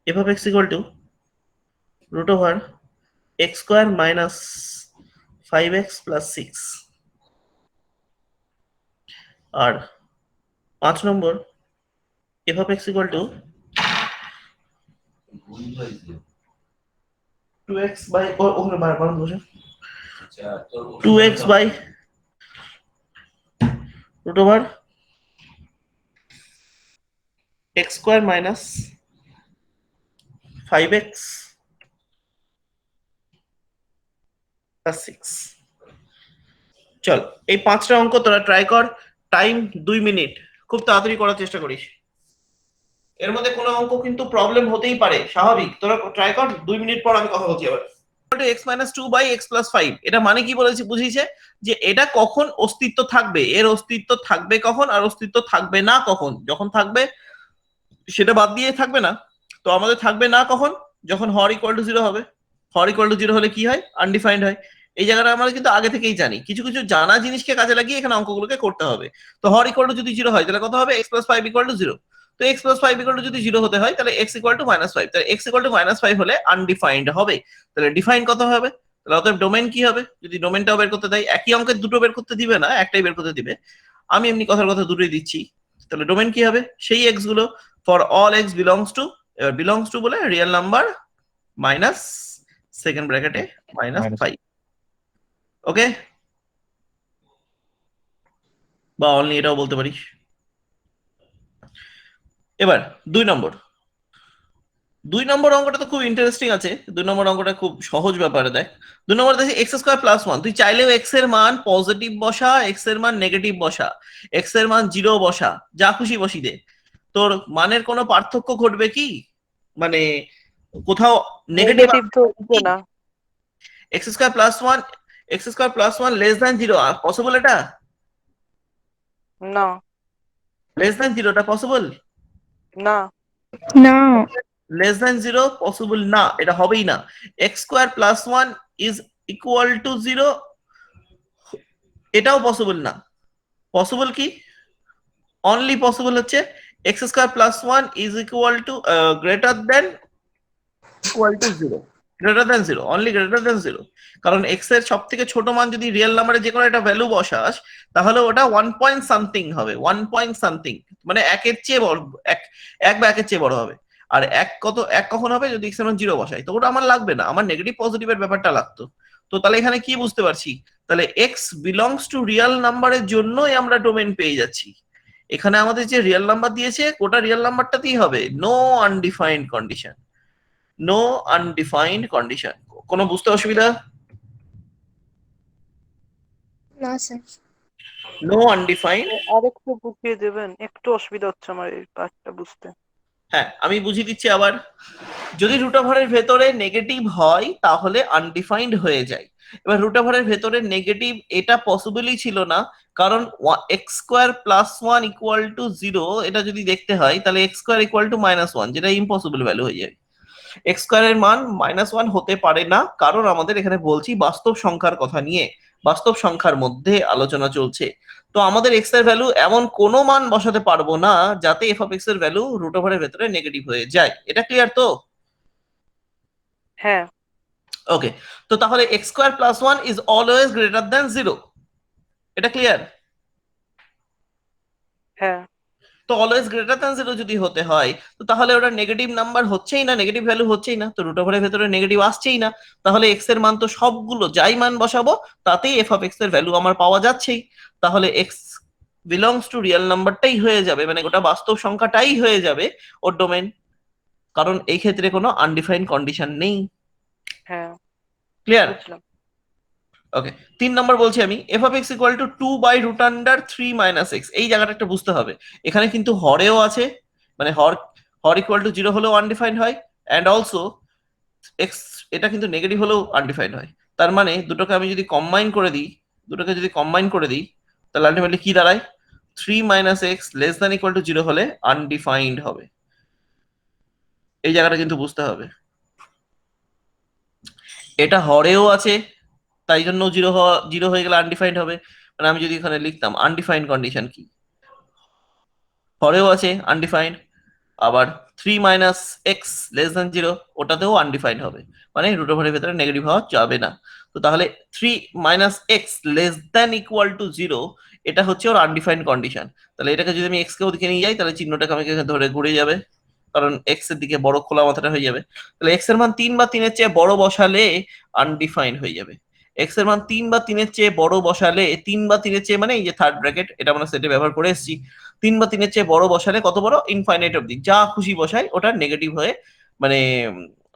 A: f of x equal to root over x square minus 5x plus 6। আর 5 নম্বর, f of x equal to 2x by ওখানে বারবার বসে 2x by root over x square minus 5x plus 6। চল এই 5টা অঙ্ক তোরা ট্রাই কর, টাইম 2 মিনিট, খুব তাড়াতাড়ি করার চেষ্টা করিস। এর মধ্যে কোনো অঙ্ক কিন্তু প্রবলেম হতেই পারে, স্বাভাবিক, তোরা ট্রাই কর, 2 মিনিট পর আমি কথা বলছি আবার। x minus 2 by x plus 5, এটা মানে কি বলেছি বুঝিয়েছে, যে এটা কখন অস্তিত্ব থাকবে, এর অস্তিত্ব থাকবে কখন আর অস্তিত্ব থাকবে না কখন। যখন থাকবে সেটা বাদ দিয়ে থাকবে না, তো আমাদের থাকবে না কখন, যখন হর ইকুয়াল টু 0 হবে। হর ইকুয়াল টু 0 হলে কি হয়, আনডিফাইন্ড হয়। এই জায়গাটা আমরা কিন্তু আগে থেকেই জানি, কিছু কিছু জানা জিনিসকে কাজে লাগিয়ে এখানে অঙ্কগুলোকে করতে হবে। তো হর ইকুয়াল টু যদি 0 হয় তাহলে কত হবে, x plus 5 ইকুয়াল টু 0। তো x plus 5 ইকুয়াল টু যদি 0 হতে হয় তাহলে x ইকুয়াল টু -5, তাহলে x ইকুয়াল টু -5 হলে আনডিফাইন্ড হবে। তাহলে ডিফাইন কত হবে, তাহলে অতএব ডোমেন কি হবে, যদি ডোমেনটাও বের করতে দেয়, একই অঙ্কের দুটো বের করতে দিবে না, একটাই বের করতে দিবে। আমি এমনি কথার কথা দুটোই দিচ্ছি। তাহলে ডোমেন কি হবে, সেই x গুলো for all x belongs to, এবার বিলংস টু বলে রিয়েল নাম্বার মাইনাস সেকেন্ড ব্র্যাকেটে -5। ওকে, বা অনলি এটাও বলতে পারিস। এবার 2 নম্বর, 2 নম্বর অঙ্কটা তো খুব ইন্টারেস্টিং আছে। 2 নম্বর অঙ্কটা খুব সহজ ব্যাপারে দেখ। 2 নম্বর দেখি এক্স স্কোয়ার প্লাস 1, তুই চাইলেও এক্স এর মান পজিটিভ বসা, এক্স এর মান নেগেটিভ বসা, এক্স এর মান 0 বসা, যা খুশি বসি দে, তোর মানের কোনো পার্থক্য ঘটবে কি, মানে কোথাও নেগেটিভ
C: নেগেটিভ তো হচ্ছে না।
A: X square plus 1, x square plus 1 less than 0 possible, এটা
C: না
A: লেস দ্যান 0 এটা পসিবল
C: না
E: না।
A: লেস দ্যান 0 পসিবল না, এটা হবেই না। X square plus 1 is equal to 0, এটাও পসিবল না। পসিবল কি, অনলি পসিবল হচ্ছে x square plus one is equal to greater than equal to zero, greater than zero, only greater than zero. কারণ x এর সব থেকে ছোট মান যদি রিয়েল নাম্বারে যে কোনো একটা ভ্যালু বসাস, তাহলে ওটা 1 পয়েন্ট সামথিং হবে, 1 পয়েন্ট সামথিং, মানে একের চেয়ে বড়, এক বা একের চেয়ে বড় হবে। আর এক কখন হবে, যদি এক্স এর মান জিরো বসাই, তো ওটা আমার লাগবে না, আমার নেগেটিভ পজিটিভের ব্যাপারটা লাগতো। তো তাহলে এখানে কি বুঝতে পারছি, তাহলে এক্স বিলংস টু রিয়েল নাম্বারের জন্যই আমরা ডোমেন পেয়ে যাচ্ছি। এখানে আমাদের যে রিয়েল নাম্বার দিয়েছে, ওটা রিয়েল নাম্বারটাতেই হবে, no undefined condition, no undefined condition. কোনো বুঝতে অসুবিধা?
E: না স্যার।
A: No undefined.
C: আরেকটু বুঝিয়ে দেবেন, একটু অসুবিধা হচ্ছে আমার এই পার্টটা বুঝতে।
A: হ্যাঁ, আমি বুঝিয়ে দিচ্ছি আবার। যদি রুট ওভারের ভেতরে নেগেটিভ হয় তাহলে আনডিফাইন্ড হয়ে যায়। এবার রুট ওভারের ভেতরে নেগেটিভ এটা পসিবলই ছিল না, কারণ x square plus one equal to zero, এটা যদি দেখতে হয় তাহলে x square equal to minus one, যেটা ইম্পসিবল ভ্যালু হয়ে যাবে। এক্স স্কোয়ারের মান মাইনাস ওয়ান হতে পারে না, কারণ আমাদের এখানে বলছি বাস্তব সংখ্যার কথা নিয়ে, বাস্তব সংখ্যার মধ্যে আলোচনা চলছে। তো আমাদের এক্স এর ভ্যালু এমন কোনো মান বসাতে পারবো না যাতে এফ অফ এক্স এর ভ্যালু রুট ওভারের ভেতরে নেগেটিভ হয়ে যায়। এটা ক্লিয়ার তো?
C: হ্যাঁ।
A: ওকে, তো তাহলে x square plus one is always greater than zero, এটা ক্লিয়ার?
C: হ্যাঁ।
A: তো অলওয়েজ গ্রেটার দ্যান জিরো যদি হতে হয়, তো তাহলে ওটা নেগেটিভ নাম্বার হচ্ছেই না, নেগেটিভ ভ্যালু হচ্ছেই না, তো রুট ওভারের ভেতরে নেগেটিভ আসছেই না। তাহলে এক্স এর মান তো সবগুলো যাই মান বসাবো তাতেই এফ অফ এক্স এর ভ্যালু আমার পাওয়া যাচ্ছেই। তাহলে এক্স বিলংস টু রিয়েল নাম্বারটাই হয়ে যাবে, মানে ওটা বাস্তব সংখ্যাটাই হয়ে যাবে ওর ডোমেন, কারণ এই ক্ষেত্রে কোনো আনডিফাইন্ড কন্ডিশন নেই।
C: হ্যাঁ,
A: ক্লিয়ার?
C: বুঝলাম।
A: ওকে, 3 নম্বর বলছি আমি, F of x equal to 2 by root under 3 minus X. এই জায়গাটা একটা বুঝতে হবে, এখানে কিন্তু হরেও আছে, মানে হর ইকুয়াল টু 0 হলেও আনডিফাইন্ড হয়, অ্যান্ড অলসো এক্স এটা কিন্তু নেগেটিভ হলেও আনডিফাইন্ড হয়। তার মানে দুটোকে আমি যদি কম্বাইন করে দিই, তাহলে আলটিমেটলি কি দাঁড়ায়, 3 minus x less than equal to 0 হলে আনডিফাইন্ড হবে। এই জায়গাটা কিন্তু বুঝতে হবে, এটা হরেও আছে, তাই জন্য জিরো হয়ে গেলে আনডিফাইন্ড হবে। মানে আমি যদি এখানে লিখতাম আনডিফাইন্ড কন্ডিশন কি, হরেও আছে আনডিফাইন্ড, আবার 3 মাইনাস এক্স লেস দ্যান 0 ওটাতেও আনডিফাইন্ড হবে, মানে রুট ওভারের ভেতরে নেগেটিভ হওয়া যাবে না। তো তাহলে 3 minus x less than equal to 0 এটা হচ্ছে ওর আনডিফাইন্ড কন্ডিশন। তাহলে এটাকে যদি আমি এক্স কে ওদিকে নিয়ে যাই, তাহলে চিহ্নটাকে আমাকে ধরে ঘুরে যাবে, কারণ এক্স এর দিকে বড় খোলা মাথাটা হয়ে যাবে। তাহলে এক্স এর মান 3 বা 3 এর চেয়ে বড় বসালে আনডিফাইন্ড হয়ে যাবে। এক্স এর মান 3 বা 3 এর চেয়ে বড় বসালে, 3 বা 3 এর চেয়ে মানে এই যে থার্ড ব্র্যাকেট, এটা আমরা সেটে ব্যবহার করে এসেছি। 3 বা 3 এর চেয়ে বড় বসালে কত বড়, ইনফাইনাইট অবধি, যা খুশি বসাই ওটা নেগেটিভ হয়ে মানে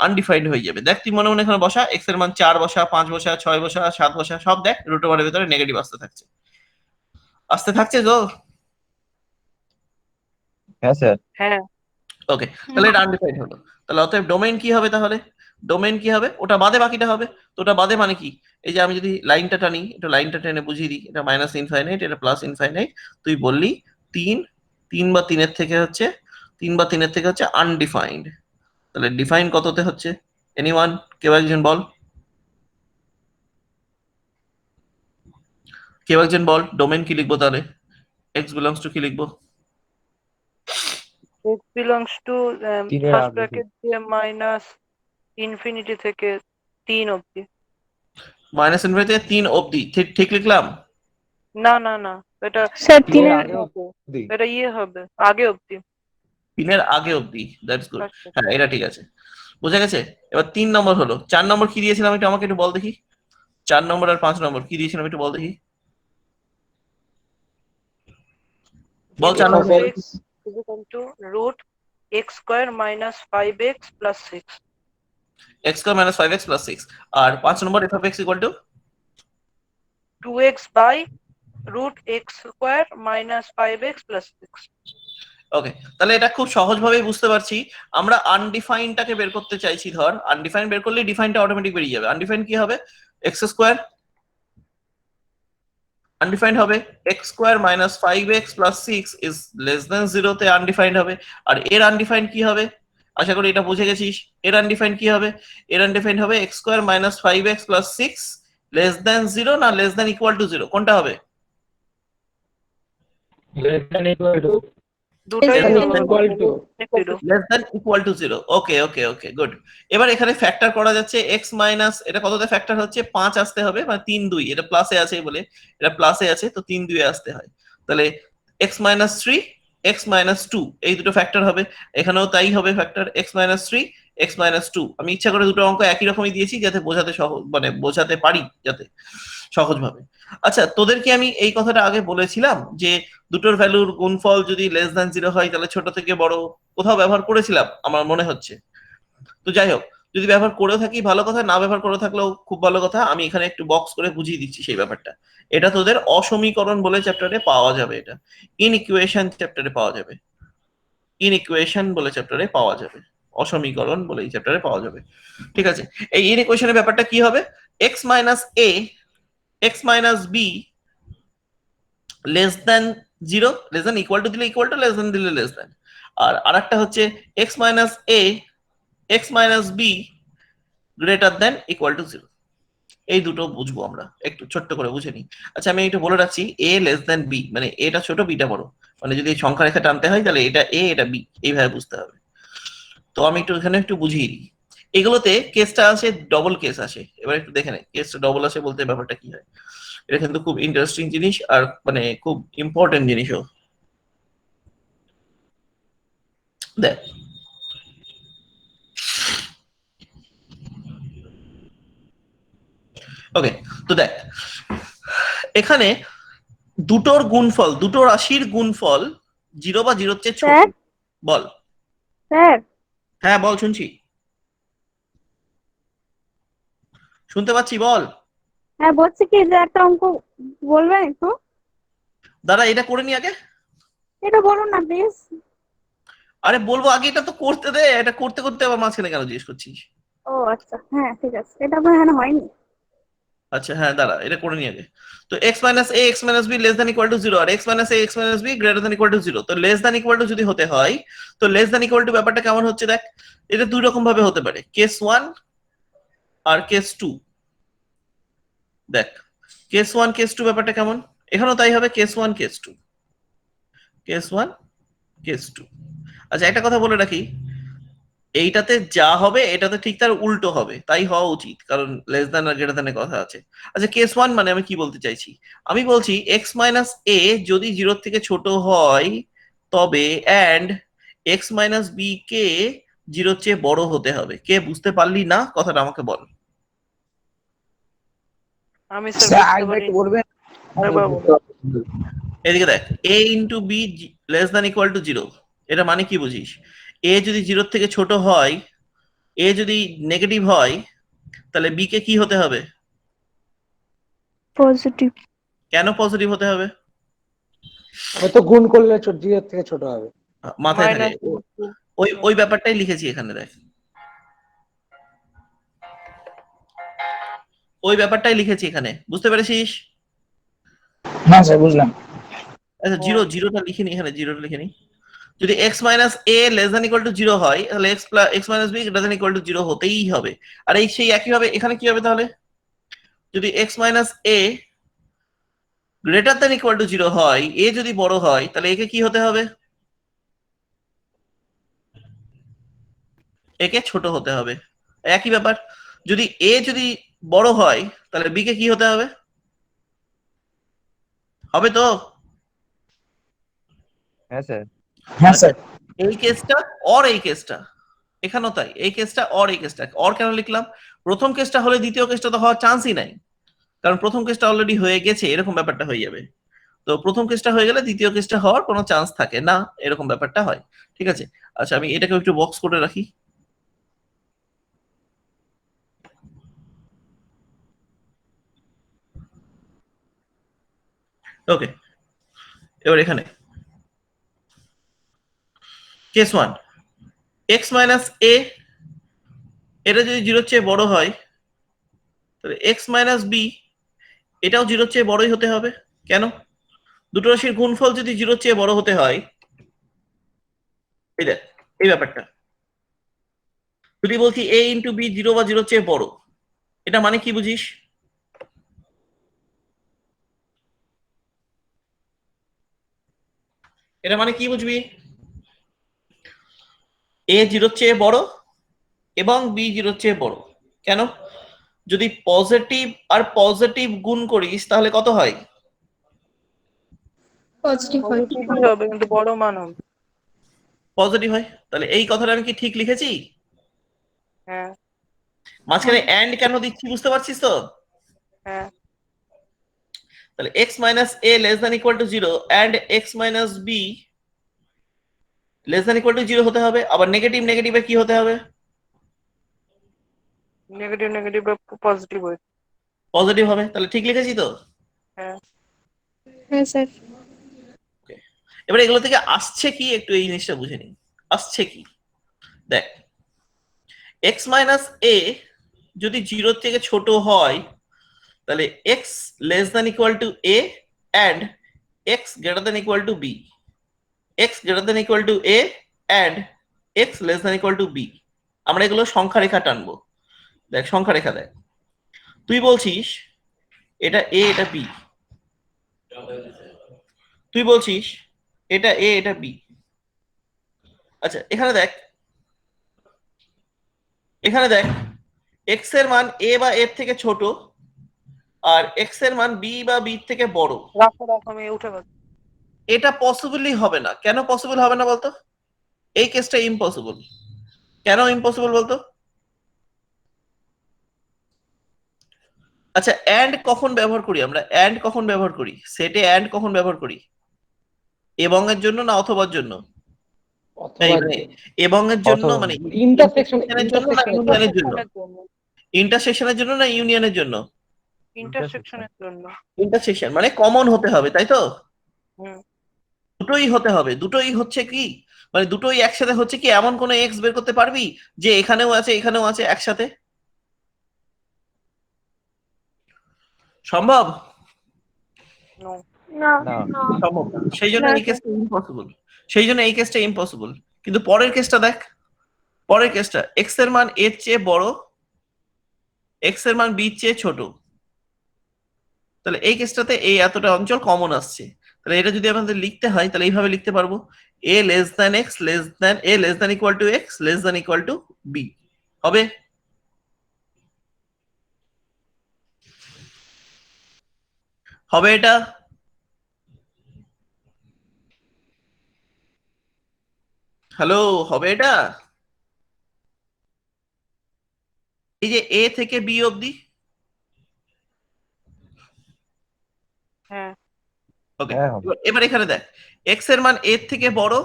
A: আনডিফাইন্ড হয়ে যাবে। দেখ তুই মনে মনে এখানে বসা, এক্স এর মান 4 বসা, 5 বসা, 6 বসা, 7 বসা, সব দেখ রুট ওভারের ভেতরে নেগেটিভ আসতে থাকছে তো।
D: হ্যাঁ স্যার।
C: হ্যাঁ।
A: ওকে, তাহলে এটা আনডিফাইন্ড হলো। তাহলে অতএব ডোমেইন কি হবে, তাহলে ডোমেইন কি হবে, ওটা বাদে বাকিটা হবে। তো ওটা বাদে মানে কি, এই যে আমি যদি লাইনটা টানি, এটা লাইনটা টেনে বুঝিয়ে দিই, এটা মাইনাস ইনফাইনাইট, এটা প্লাস ইনফাইনাইট। তুই বললি 3 3 বা 3 এর থেকে হচ্ছে, 3 বা 3 এর থেকে হচ্ছে আনডিফাইন্ড। তাহলে ডিফাইন কততে হচ্ছে, এনিওয়ান, কেউ একজন বল, ডোমেইন কি লিখবো তাহলে, এক্স বিলংস টু কি লিখবো?
C: x belongs to
D: তিনের
C: ফার্স্ট
D: আগে
C: ব্র্যাকেট দিয়ে মাইনাস ইনফিনিটি থেকে 3 অবধি।
A: মাইনাস ইনফিনিটি থেকে 3 অবধি, ঠিক লিখলাম?
C: না না না, এটা
E: স্যার
D: তিনের
E: তিনের
D: আগে অবধি।
C: এটা হবে আগে অবধি।
A: 3 এর আগে অবধি, দ্যাটস গুড।
C: First bracket।
A: হ্যাঁ, এটা ঠিক আছে, বোঝা গেছে। এবার 3 নম্বর হলো, 4 নম্বর কি দিয়েছিলাম একটু আমাকে একটু বল দেখি, 4 নম্বর আর 5 নম্বর কি দিয়েছিলাম একটু বল দেখি, বল 4 নম্বর বল।
C: x is equal to root x square minus 5x plus 6।
A: x square minus 5x plus 6। আর 5 number f of x equal to
C: 2x by root x square minus 5x plus 6।
A: Okay, তাহলে এটা খুব সহজভাবেই বুঝতে পারছি। আমরা আনডিফাইনটাকে বের করতে চাইছি, ধর আনডিফাইন বের করলে ডিফাইনটা অটোমেটিক বেরিয়ে যাবে। আনডিফাইন কি হবে, x স্কয়ার আনডিফাইন্ড হবে, x square minus 5x plus 6 is less than 0 তে আনডিফাইন্ড হবে। আর এর আনডিফাইন্ড কি হবে, আশা করি এটা বুঝে গেছিস। এর আনডিফাইন্ড কি হবে, এর আনডিফাইন্ড হবে x square minus 5x plus 6 less than 0 না লেস দ্যান ইকুয়াল টু 0, কোনটা হবে?
C: দুটোই
E: Less than
F: equal to
C: zero.
A: Less than equal to 0। Okay okay okay good. এবার এখানে ফ্যাক্টর করা যাচ্ছে এক্স মাইনাস, এটা কততে ফ্যাক্টর হচ্ছে 5 আসতে হবে, মানে 3 2, এটা প্লাসে আছে বলে এটা প্লাসে আছে, তো 3 2 আসতে হয়। তাহলে এক্স মাইনাস 3 এক্স মাইনাস 2 এই দুটো ফ্যাক্টর হবে, এখানেও তাই হবে factor x minus 3 x minus 2। আমি ইচ্ছা করে দুটো অঙ্ক একই রকমই দিয়েছি যাতে বোঝাতে সহজ, মানে বোঝাতে পারি যাতে সহজভাবে। আচ্ছা, তোদেরকে আমি এই কথাটা আগে বলেছিলাম যে দুটোর ভ্যালুর গুণফল যদি লেস দ্যান 0 হয় তাহলে ছোট থেকে বড়, কোথাও ব্যবহার করেছিলাম আমার মনে হচ্ছে। তো যাই হোক, যদি ব্যবহার করেও থাকি ভালো কথা, না ব্যবহার করে থাকলেও খুব ভালো কথা, আমি এখানে একটু বক্স করে বুঝিয়ে দিচ্ছি সেই ব্যাপারটা। এটা তোদের অসমীকরণ বলে চ্যাপ্টারে পাওয়া যাবে, এটা ইনইকুয়েশন চ্যাপ্টারে পাওয়া যাবে, ইনইকুয়েশন বলে চ্যাপ্টারে পাওয়া যাবে, অসমীকরণ বলে এই চ্যাপ্টারে পাওয়া যাবে। ঠিক আছে, এই ইনইকুয়েশনের ব্যাপারটা কি হবে, x minus a x minus b less than 0, less than equal to দিলে ইকুয়াল টু, লেস দ্যান দিলে লেস দ্যান। আর আরেকটা হচ্ছে x minus a x minus b greater than equal to 0। এই দুটো বুঝবো আমরা, একটু ছোট্ট করে বুঝে নিই। আচ্ছা, আমি একটু বলে রাখছি, এ লেস দ্যান বি মানে এটা ছোট বিটা বড়, মানে যদি সংখ্যা রেখা টানতে হয় তাহলে এটা এ এটা বি, এইভাবে বুঝতে হবে। তো আমি একটু এখানে একটু বুঝিয়ে দিই। এগুলোতে কেসটা আসে ডবল কেস আসে, এবার একটু দেখে নে কেসটা ডবল আসে বলতে ব্যাপারটা কি হয়। এটা কিন্তু খুব ইন্টারেস্টিং জিনিস আর মানে খুব ইম্পর্টেন্ট জিনিসও। দেখ, ওকে, তো দেখ এখানে দুটোর গুণফল, দুটো রাশির গুণফল 0 বা 0-র চেয়ে ছোট।
E: স্যার
A: বল।
E: স্যার
A: হ্যাঁ বল, শুনছি, শুনতে পাচ্ছি, বল।
E: হ্যাঁ বলছি কি যে একটা অঙ্ক বলবেন একটু,
A: দাদা এটা করে নি আগে।
E: এটা বলুন না প্লিজ।
A: আরে বলবো আগে, এটা তো করতে দে, এটা করতে করতে আবার মাঝখানে কেন জিজ্ঞেস করছিস?
E: ও আচ্ছা, হ্যাঁ ঠিক আছে, এটা আপনার এখানে হয়নি।
A: আচ্ছা হ্যাঁ দাঁড়া, এটা করে নি আগে। তো x minus a x minus b less than equal to 0 আর x minus a x minus b greater than equal to 0। তো লেস দ্যান ইকুয়াল টু যদি হতে হয়, তো লেস দ্যান ইকুয়াল টু ব্যাপারটা কেমন হচ্ছে দেখ, এটা দুই রকম ভাবে হতে পারে, কেস 1 আর কেস 2। দেখ কেস 1 কেস 2 ব্যাপারটা কেমন, এখানেও তাই হবে, কেস 1 কেস 2, কেস 1 কেস 2। আচ্ছা একটা কথা বলে রাখি, এইটাতে যা হবে এটাতে ঠিক তার উল্টো হবে, তাই হওয়া উচিত, কারণ লেস দ্যান আর গ্রেটার দ্যানের কথা আছে। আচ্ছা কেস 1 মানে আমি কি বলতে চাইছি, আমি বলছি এক্স মাইনাস এ যদি 0 থেকে ছোট হয় তবে অ্যান্ড এক্স মাইনাস বি কে 0-র চেয়ে বড় হতে হবে। কে বুঝতে পারলি না কথাটা আমাকে বল।
C: আমি স্যার বুঝতে পারি।
B: বলবেন?
C: আরেকবার বলুন।
A: এদিকে দেখ, a into b less than equal to 0, এটা মানে কি বুঝিস, এ যদি 0-র থেকে ছোট হয়, এ যদি নেগেটিভ হয় তাহলে বি কে কি হতে হবে?
E: পজিটিভ।
A: কেন পজিটিভ হতে হবে?
F: হয়তো গুণ করলে 0 থেকে ছোট হবে।
A: মাথায় থাকে,
C: মাইনাস
A: ওই ওই ব্যাপারটাই লিখেছি এখানে, দেখ ওই ব্যাপারটাই লিখেছি এখানে, বুঝতে পেরেছিস?
F: হ্যাঁ স্যার বুঝলাম।
A: আচ্ছা জিরোটা লিখে নি, এখানে জিরোটা লিখে নি। যদি x minus a less than equal to 0 হয় তাহলে x minus b greater than equal to 0 হতেই হবে। আর এই সেই একইভাবে এখানে কি হবে তাহলে, যদি x minus A greater than equal to 0 হয়, এ যদি বড় হয় তাহলে একে কি হতে হবে? একে ছোট হতে হবে। একই ব্যাপার, যদি এ যদি বড় হয় তাহলে বি কে কি হতে হবে? হবে তো?
D: হ্যাঁ স্যার।
F: হ্যাঁ স্যার।
A: এই কেসটা অর এই কেসটা, এখানেও তাই, এই কেসটা অর এই কেসটা। অর কেন লিখলাম, প্রথম কেসটা হলে দ্বিতীয় কেসটা তো হওয়ার চান্সই নাই, কারণ প্রথম কেসটা অলরেডি হয়ে গেছে, এরকম ব্যাপারটা হয়ে যাবে। তো প্রথম কেসটা হয়ে গেলে দ্বিতীয় কেসটা হওয়ার কোনো চান্স থাকে না, এরকম ব্যাপারটা হয়। ঠিক আছে, আচ্ছা আমি এটাকে একটু বক্স করে রাখি। ওকে, এবার এখানে কেস 1 এক্স মাইনাস এ, এটা যদি 0-র চেয়ে বড় হয় তাহলে এক্স মাইনাস বি এটাও 0-র চেয়ে বড়ই হতে হবে। কেন? দুটো রাশির গুণফল যদি 0-র চেয়ে বড় হতে হয়, এই দেখ এই ব্যাপারটা, যদি বলছি এ ইন্টু বি 0 বা 0-র চেয়ে বড়, এটা মানে কি বুঝিস? এটা মানে কি বুঝবি? এ 0-র চেয়ে বড় এবং বি 0-র চেয়ে বড়। কেন? যদি পজিটিভ আর পজিটিভ গুণ করিস তাহলে কত হয়?
G: পজিটিভ হয়।
C: পজিটিভই হবে কিন্তু বড় মান হবে।
A: পজিটিভ হয়। তাহলে এই কথাটা আমি কি ঠিক লিখেছি?
C: হ্যাঁ
A: মাঝখানে এন্ড কেন দিচ্ছি বুঝতে পারছিস তো?
C: হ্যাঁ
A: তাহলে x minus a less than equal to 0 and x minus b less than equal to 0 হতে হবে। আবার নেগেটিভ নেগেটিভে কি হতে হবে?
C: নেগেটিভ নেগেটিভ পজিটিভ হয়।
A: পজিটিভ হবে। তাহলে ঠিক লিখেছি তো?
C: হ্যাঁ
G: হ্যাঁ স্যার।
A: এবার এগুলো থেকে আসছে কি একটু এই জিনিসটা বুঝে নিই। আসছে কি দেখ, x মাইনাস a যদি 0 থেকে ছোট হয় তাহলে x less than equal two a and x greater than equal two b, x greater than equal two a and x less than equal two b। আমরা এগুলো সংখ্যা রেখা টানবো। দেখ সংখ্যা রেখা দেখ, তুই বলছিস এটা a এটা b, তুই বলছিস এটা a এটা b। আচ্ছা এখানে দেখ, এখানে দেখ x এর মান a বা এর থেকে ছোট আর x এর মান b বা b থেকে বড়।
C: রাখো রাখো আমি উঠে গেছি।
A: এটা পসিবলই হবে না। কেন পসিবল হবে না বলতো? এই কেসটা ইম্পসিবল। কেন ইম্পসিবল বলতো? আচ্ছা এন্ড কখন ব্যবহার করি আমরা? এন্ড কখন ব্যবহার করি? সেটে এন্ড কখন ব্যবহার করি? এবং এর জন্য না অথবার জন্য? এই
F: অথবা
A: মানে এবং এর জন্য
D: অথবা।
A: মানে
F: ইন্টারসেকশন
A: এর জন্য না ইউনিয়নের জন্য?
C: ইন্টারসেকশনের জন্য।
A: ইন্টারসেকশনের জন্য না ইউনিয়নের জন্য?
C: ইন্টারসেকশনের জন্য।
A: ইন্টারসেকশন মানে কমন হতে হবে তাই তো?
C: হুম
A: দুটোই হতে হবে। দুটোই হচ্ছে কি মানে দুটোই একসাথে হচ্ছে কি এমন কোন এক্স বের করতে পারবি যে এখানেও আছে এখানেও আছে একসাথে? সম্ভব?
C: নো
E: না
D: না।
A: সম্ভব না। সেই জন্য
E: না,
A: এই কেসটা ইম্পসিবল। সেই জন্য এই কেসটা ইম্পসিবল। কিন্তু পরের কেসটা দেখ, পরের কেসটা এক্স এর মান এর চেয়ে বড়, এক্স এর মান বি চেয়ে ছোট। তাহলে এই কেসটাতে এই এতটা অঞ্চল কমন আসছে। তাহলে এটা যদি আমাদের লিখতে হয় তাহলে এইভাবে লিখতে পারবো, a less than x less than a less than equal two x less than equal two b হবে। হবে এটা? হ্যালো, হবে এটা? এই যে a থেকে b অবধি।
C: হ্যাঁ
A: ওকে,
D: হ্যাঁ হবে।
A: এবার এখানে দেখ x এর মান a থেকে বড়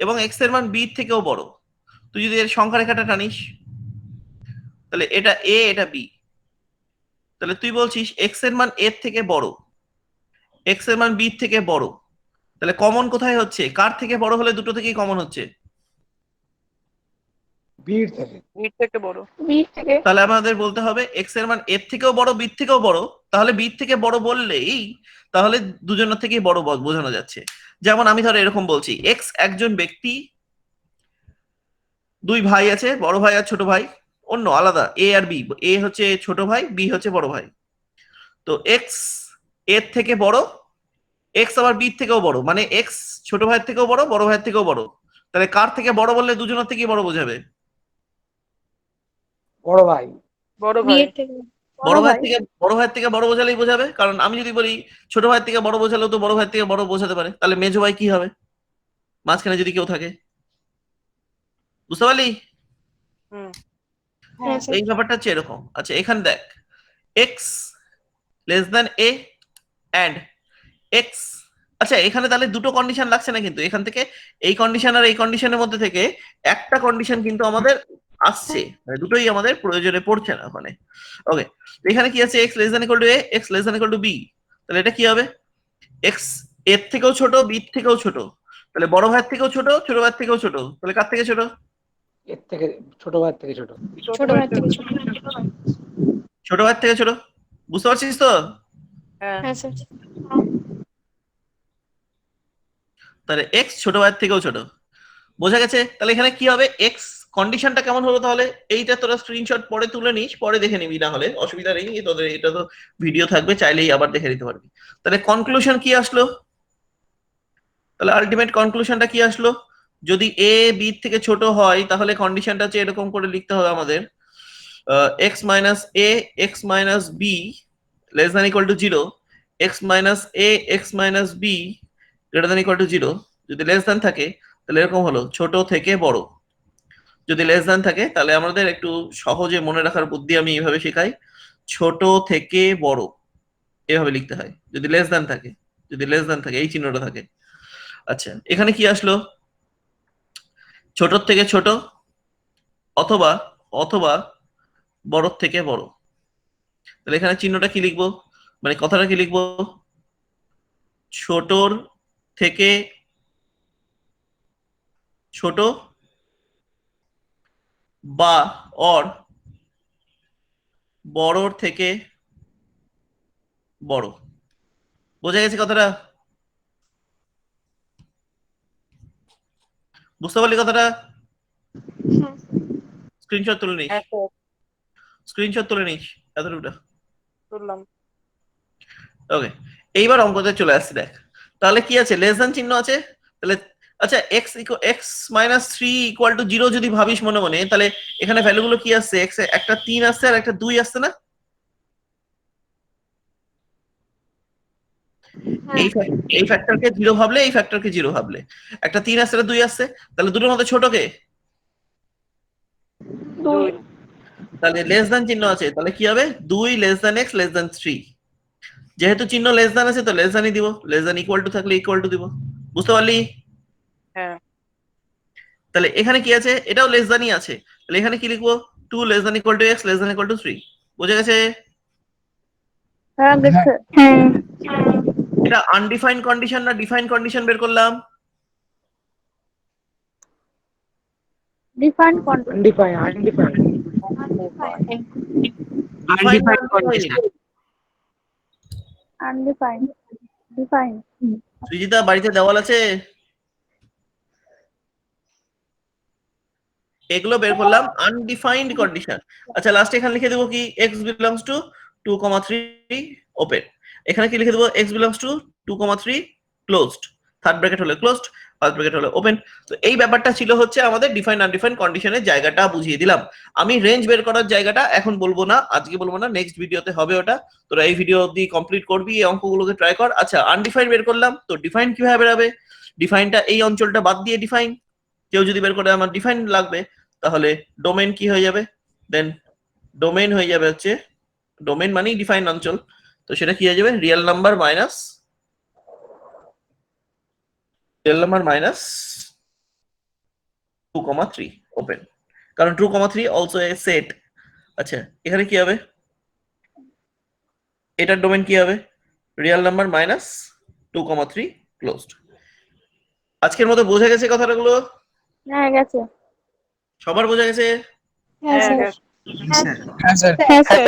A: এবং x এর মান b থেকেও বড়। তুই যদি এর সংখ্যা রেখাটা টানিস তাহলে এটা a এটা b। তাহলে তুই বলছিস x এর মান a থেকে বড়, x এর মান b থেকে বড়। তাহলে কমন কোথায় হচ্ছে? কার থেকে বড় হলে দুটো থেকেই কমন হচ্ছে?
F: ভিড় থেকে।
C: বিট থেকে বড়।
E: বিশ থেকে
A: তাহলে আমাদের বলতে হবে x এর মান এর থেকেও বড় b থেকেও বড়। তাহলে b থেকে বড় বললেই তাহলে দুজনের থেকেই বড় বোঝানো যাচ্ছে। যেমন আমি ধর এরকম বলছি x একজন ব্যক্তি, দুই ভাই আছে, বড় ভাই আর ছোট ভাই, অন্য আলাদা a আর b। a হচ্ছে ছোট ভাই, b হচ্ছে বড় ভাই। তো x এর থেকে বড়, x আবার b থেকেও বড়, মানে x ছোট ভাইয়ের থেকেও বড়, বড় ভাইয়ের থেকেও বড়। তাহলে কার থেকে বড় বললে দুজনের থেকেই বড় বোঝাবে?
F: বড় ভাই।
C: বড় ভাই।
G: বিয়ের থেকে
A: বড় ভাইয়ের থেকে বড় বোঝালেই বোঝাবে। কারণ আমি যদি বলি ছোট ভাইয়ের থেকে বড় বোঝালেও তো বড় ভাইয়ের থেকে বড় বোঝাতে পারে। তাহলে মেজো ভাই কি হবে মাঝখানে যদি কেউ থাকে? বুঝতে পারলি?
C: হুম
G: হ্যাঁ স্যার।
A: এই ব্যাপারটা হচ্ছে এরকম। আচ্ছা এখানে দেখ x less than a and x। আচ্ছা এখানে তাহলে দুটো কন্ডিশন লাগছে না, কিন্তু এখান থেকে এই কন্ডিশন আর এই কন্ডিশনের মধ্যে থেকে একটা কন্ডিশন কিন্তু আমাদের আসছে, মানে দুটোই আমাদের প্রয়োজনে পড়ছে না ওখানে। ওকে, এখানে কি আছে? x less than equal two a, x less than equal two b। তাহলে এটা কি হবে? x এর থেকেও ছোট, b থেকেও ছোট। তাহলে বড় ভাইয়ের থেকেও ছোট, ছোট ভাইয়ের থেকেও ছোট। তাহলে কার থেকে ছোট?
F: এর থেকে ছোট ভাইয়ের থেকে ছোট।
G: ছোট ভাই থেকে ছোট।
A: ছোট ভাইয়ের থেকে ছোট। বুঝতে পারছিস তো?
C: হ্যাঁ
G: হ্যাঁ স্যার।
A: তাহলে x ছোট ভাইয়ের থেকেও ছোট। বোঝা গেছে? তাহলে এখানে কি হবে? x কন্ডিশনটা কেমন হলো তাহলে? এইটা তোরা স্ক্রিনশট পরে তুলে নিস, পরে দেখে নিবি, না হলে অসুবিধা নেই, তোদের এটা তো ভিডিও থাকবে, চাইলেই আবার দেখে নিতে পারবি। তাহলে কনক্লুশন কি আসলো? তাহলে আলটিমেট কনক্লুশনটা কি আসলো? যদি এ বি থেকে ছোট হয় তাহলে কন্ডিশনটা হচ্ছে এরকম করে লিখতে হবে আমাদের, x minus a x minus b less than equal to 0, x minus a x minus b greater than equal to 0। যদি লেস দ্যান থাকে তাহলে এরকম হলো ছোট থেকে বড়। যদি লেস দ্যান থাকে তাহলে আমাদের একটু সহজে মনে রাখার বুদ্ধি আমি এইভাবে শেখাই, ছোট থেকে বড় এভাবে লিখতে হয় যদি লেস দ্যান থাকে। যদি লেস দ্যান থাকে এই চিহ্নটা থাকে। আচ্ছা এখানে কি আসলো? ছোটর থেকে ছোট অথবা অথবা বড়র থেকে বড়। তাহলে এখানে চিহ্নটা কি লিখবো, মানে কথাটা কি লিখবো? ছোটর থেকে ছোট বা অর বড়র থেকে বড়। বোঝা গেছে কথাটা? বুঝতে পারলি কথাটা? স্ক্রিনশট তুলে নিস,
C: হ্যাঁ স্যার
A: স্ক্রিনশট তুলে নিস এতটুকুটা।
C: তুললাম।
A: ওকে, এইবার অঙ্কতে চলে আসছি। দেখ তাহলে কি আছে, লেস দ্যান চিহ্ন আছে। তাহলে আচ্ছা x x minus 3 equal to 0 যদি ভাবিস মনে মনে, তাহলে এখানে ভ্যালুগুলো কি আসছে? এক্স একটা 3 আসছে আর একটা 2 আসছে না? এই ফ্যাক্টরকে 0 ভাবলে এই ফ্যাক্টরকে 0 ভাবলে, একটা 3 আসছে একটা 2 আসছে, তাহলে দুটোর মধ্যে ছোট কে?
C: 2
A: তাহলে লেস দ্যান চিহ্ন আছে, তাহলে কি হবে? 2 less than x less than 3। যেহেতু চিহ্ন লেস দ্যান আছে তো লেস দ্যানই দিব, লেস দ্যান ইকুয়াল টু থাকলে ইকুয়াল টু দিব। বুঝতে পারলি?
C: হ্যাঁ
A: তাহলে এখানে কি আছে? এটাও লেস দ্যানই আছে, তাহলে এখানে কি লিখবো? 2 less than equal two x less than equal two 3। বুঝে গেছে?
E: হ্যাঁ গেছে।
G: হ্যাঁ
A: এটা আনডিফাইন্ড কন্ডিশন না ডিফাইন্ড কন্ডিশন বের করলাম?
E: Defined quantity.
F: Undefined undefined
B: undefined condition.
E: Undefined defined.
A: Srijita বাড়িতে দেওয়াল আছে? এগুলো বের করলাম আনডিফাইন্ড কন্ডিশন। আচ্ছা লাস্টে এখানে লিখে দেবো কি? x belongs to 2,3 open. এখানে কি লিখে দেবো? x belongs to 2,3 closed. Third bracket হলে ক্লোজড, ফার্স্ট ব্র্যাকেট হলে ওপেন। তো এই ব্যাপারটা ছিল হচ্ছে আমাদের ডিফাইন্ড আনডিফাইন্ড কন্ডিশনের জায়গাটা বুঝিয়ে দিলাম। আমি রেঞ্জ বের করার জায়গাটা এখন বলবো না, আজকে বলবো না, নেক্সট ভিডিওতে হবে ওটা। তোরা এই ভিডিও অবধি কমপ্লিট করবি, এই অঙ্কগুলোকে ট্রাই কর। আচ্ছা আনডিফাইন্ড বের করলাম, তো ডিফাইন্ড কিভাবে বেরাবে? ডিফাইনটা এই অঞ্চলটা বাদ দিয়ে ডিফাইন। কেউ যদি বের করে আমার ডিফাইন লাগবে, তাহলে ডোমেন কি হয়ে যাবে? দেন ডোমেন হয়ে যাবে হচ্ছে, ডোমেন মানেই ডিফাইন অঞ্চল, তো সেটা কি হয়ে যাবে? রিয়েল নাম্বার মাইনাস 2,3 ওপেন, কারণ 2,3 অলসো এ সেট। আচ্ছা এখানে কি হবে? এটার ডোমেন কি হবে? Real number minus 2,3 closed. আজকের মতো বোঝা গেছে কথাগুলো?
E: হ্যাঁ গেছে।
A: সবার বোঝা গেছে?
G: হ্যাঁ
C: হ্যাঁ
G: স্যার
C: গেছে।
G: হ্যাঁ স্যার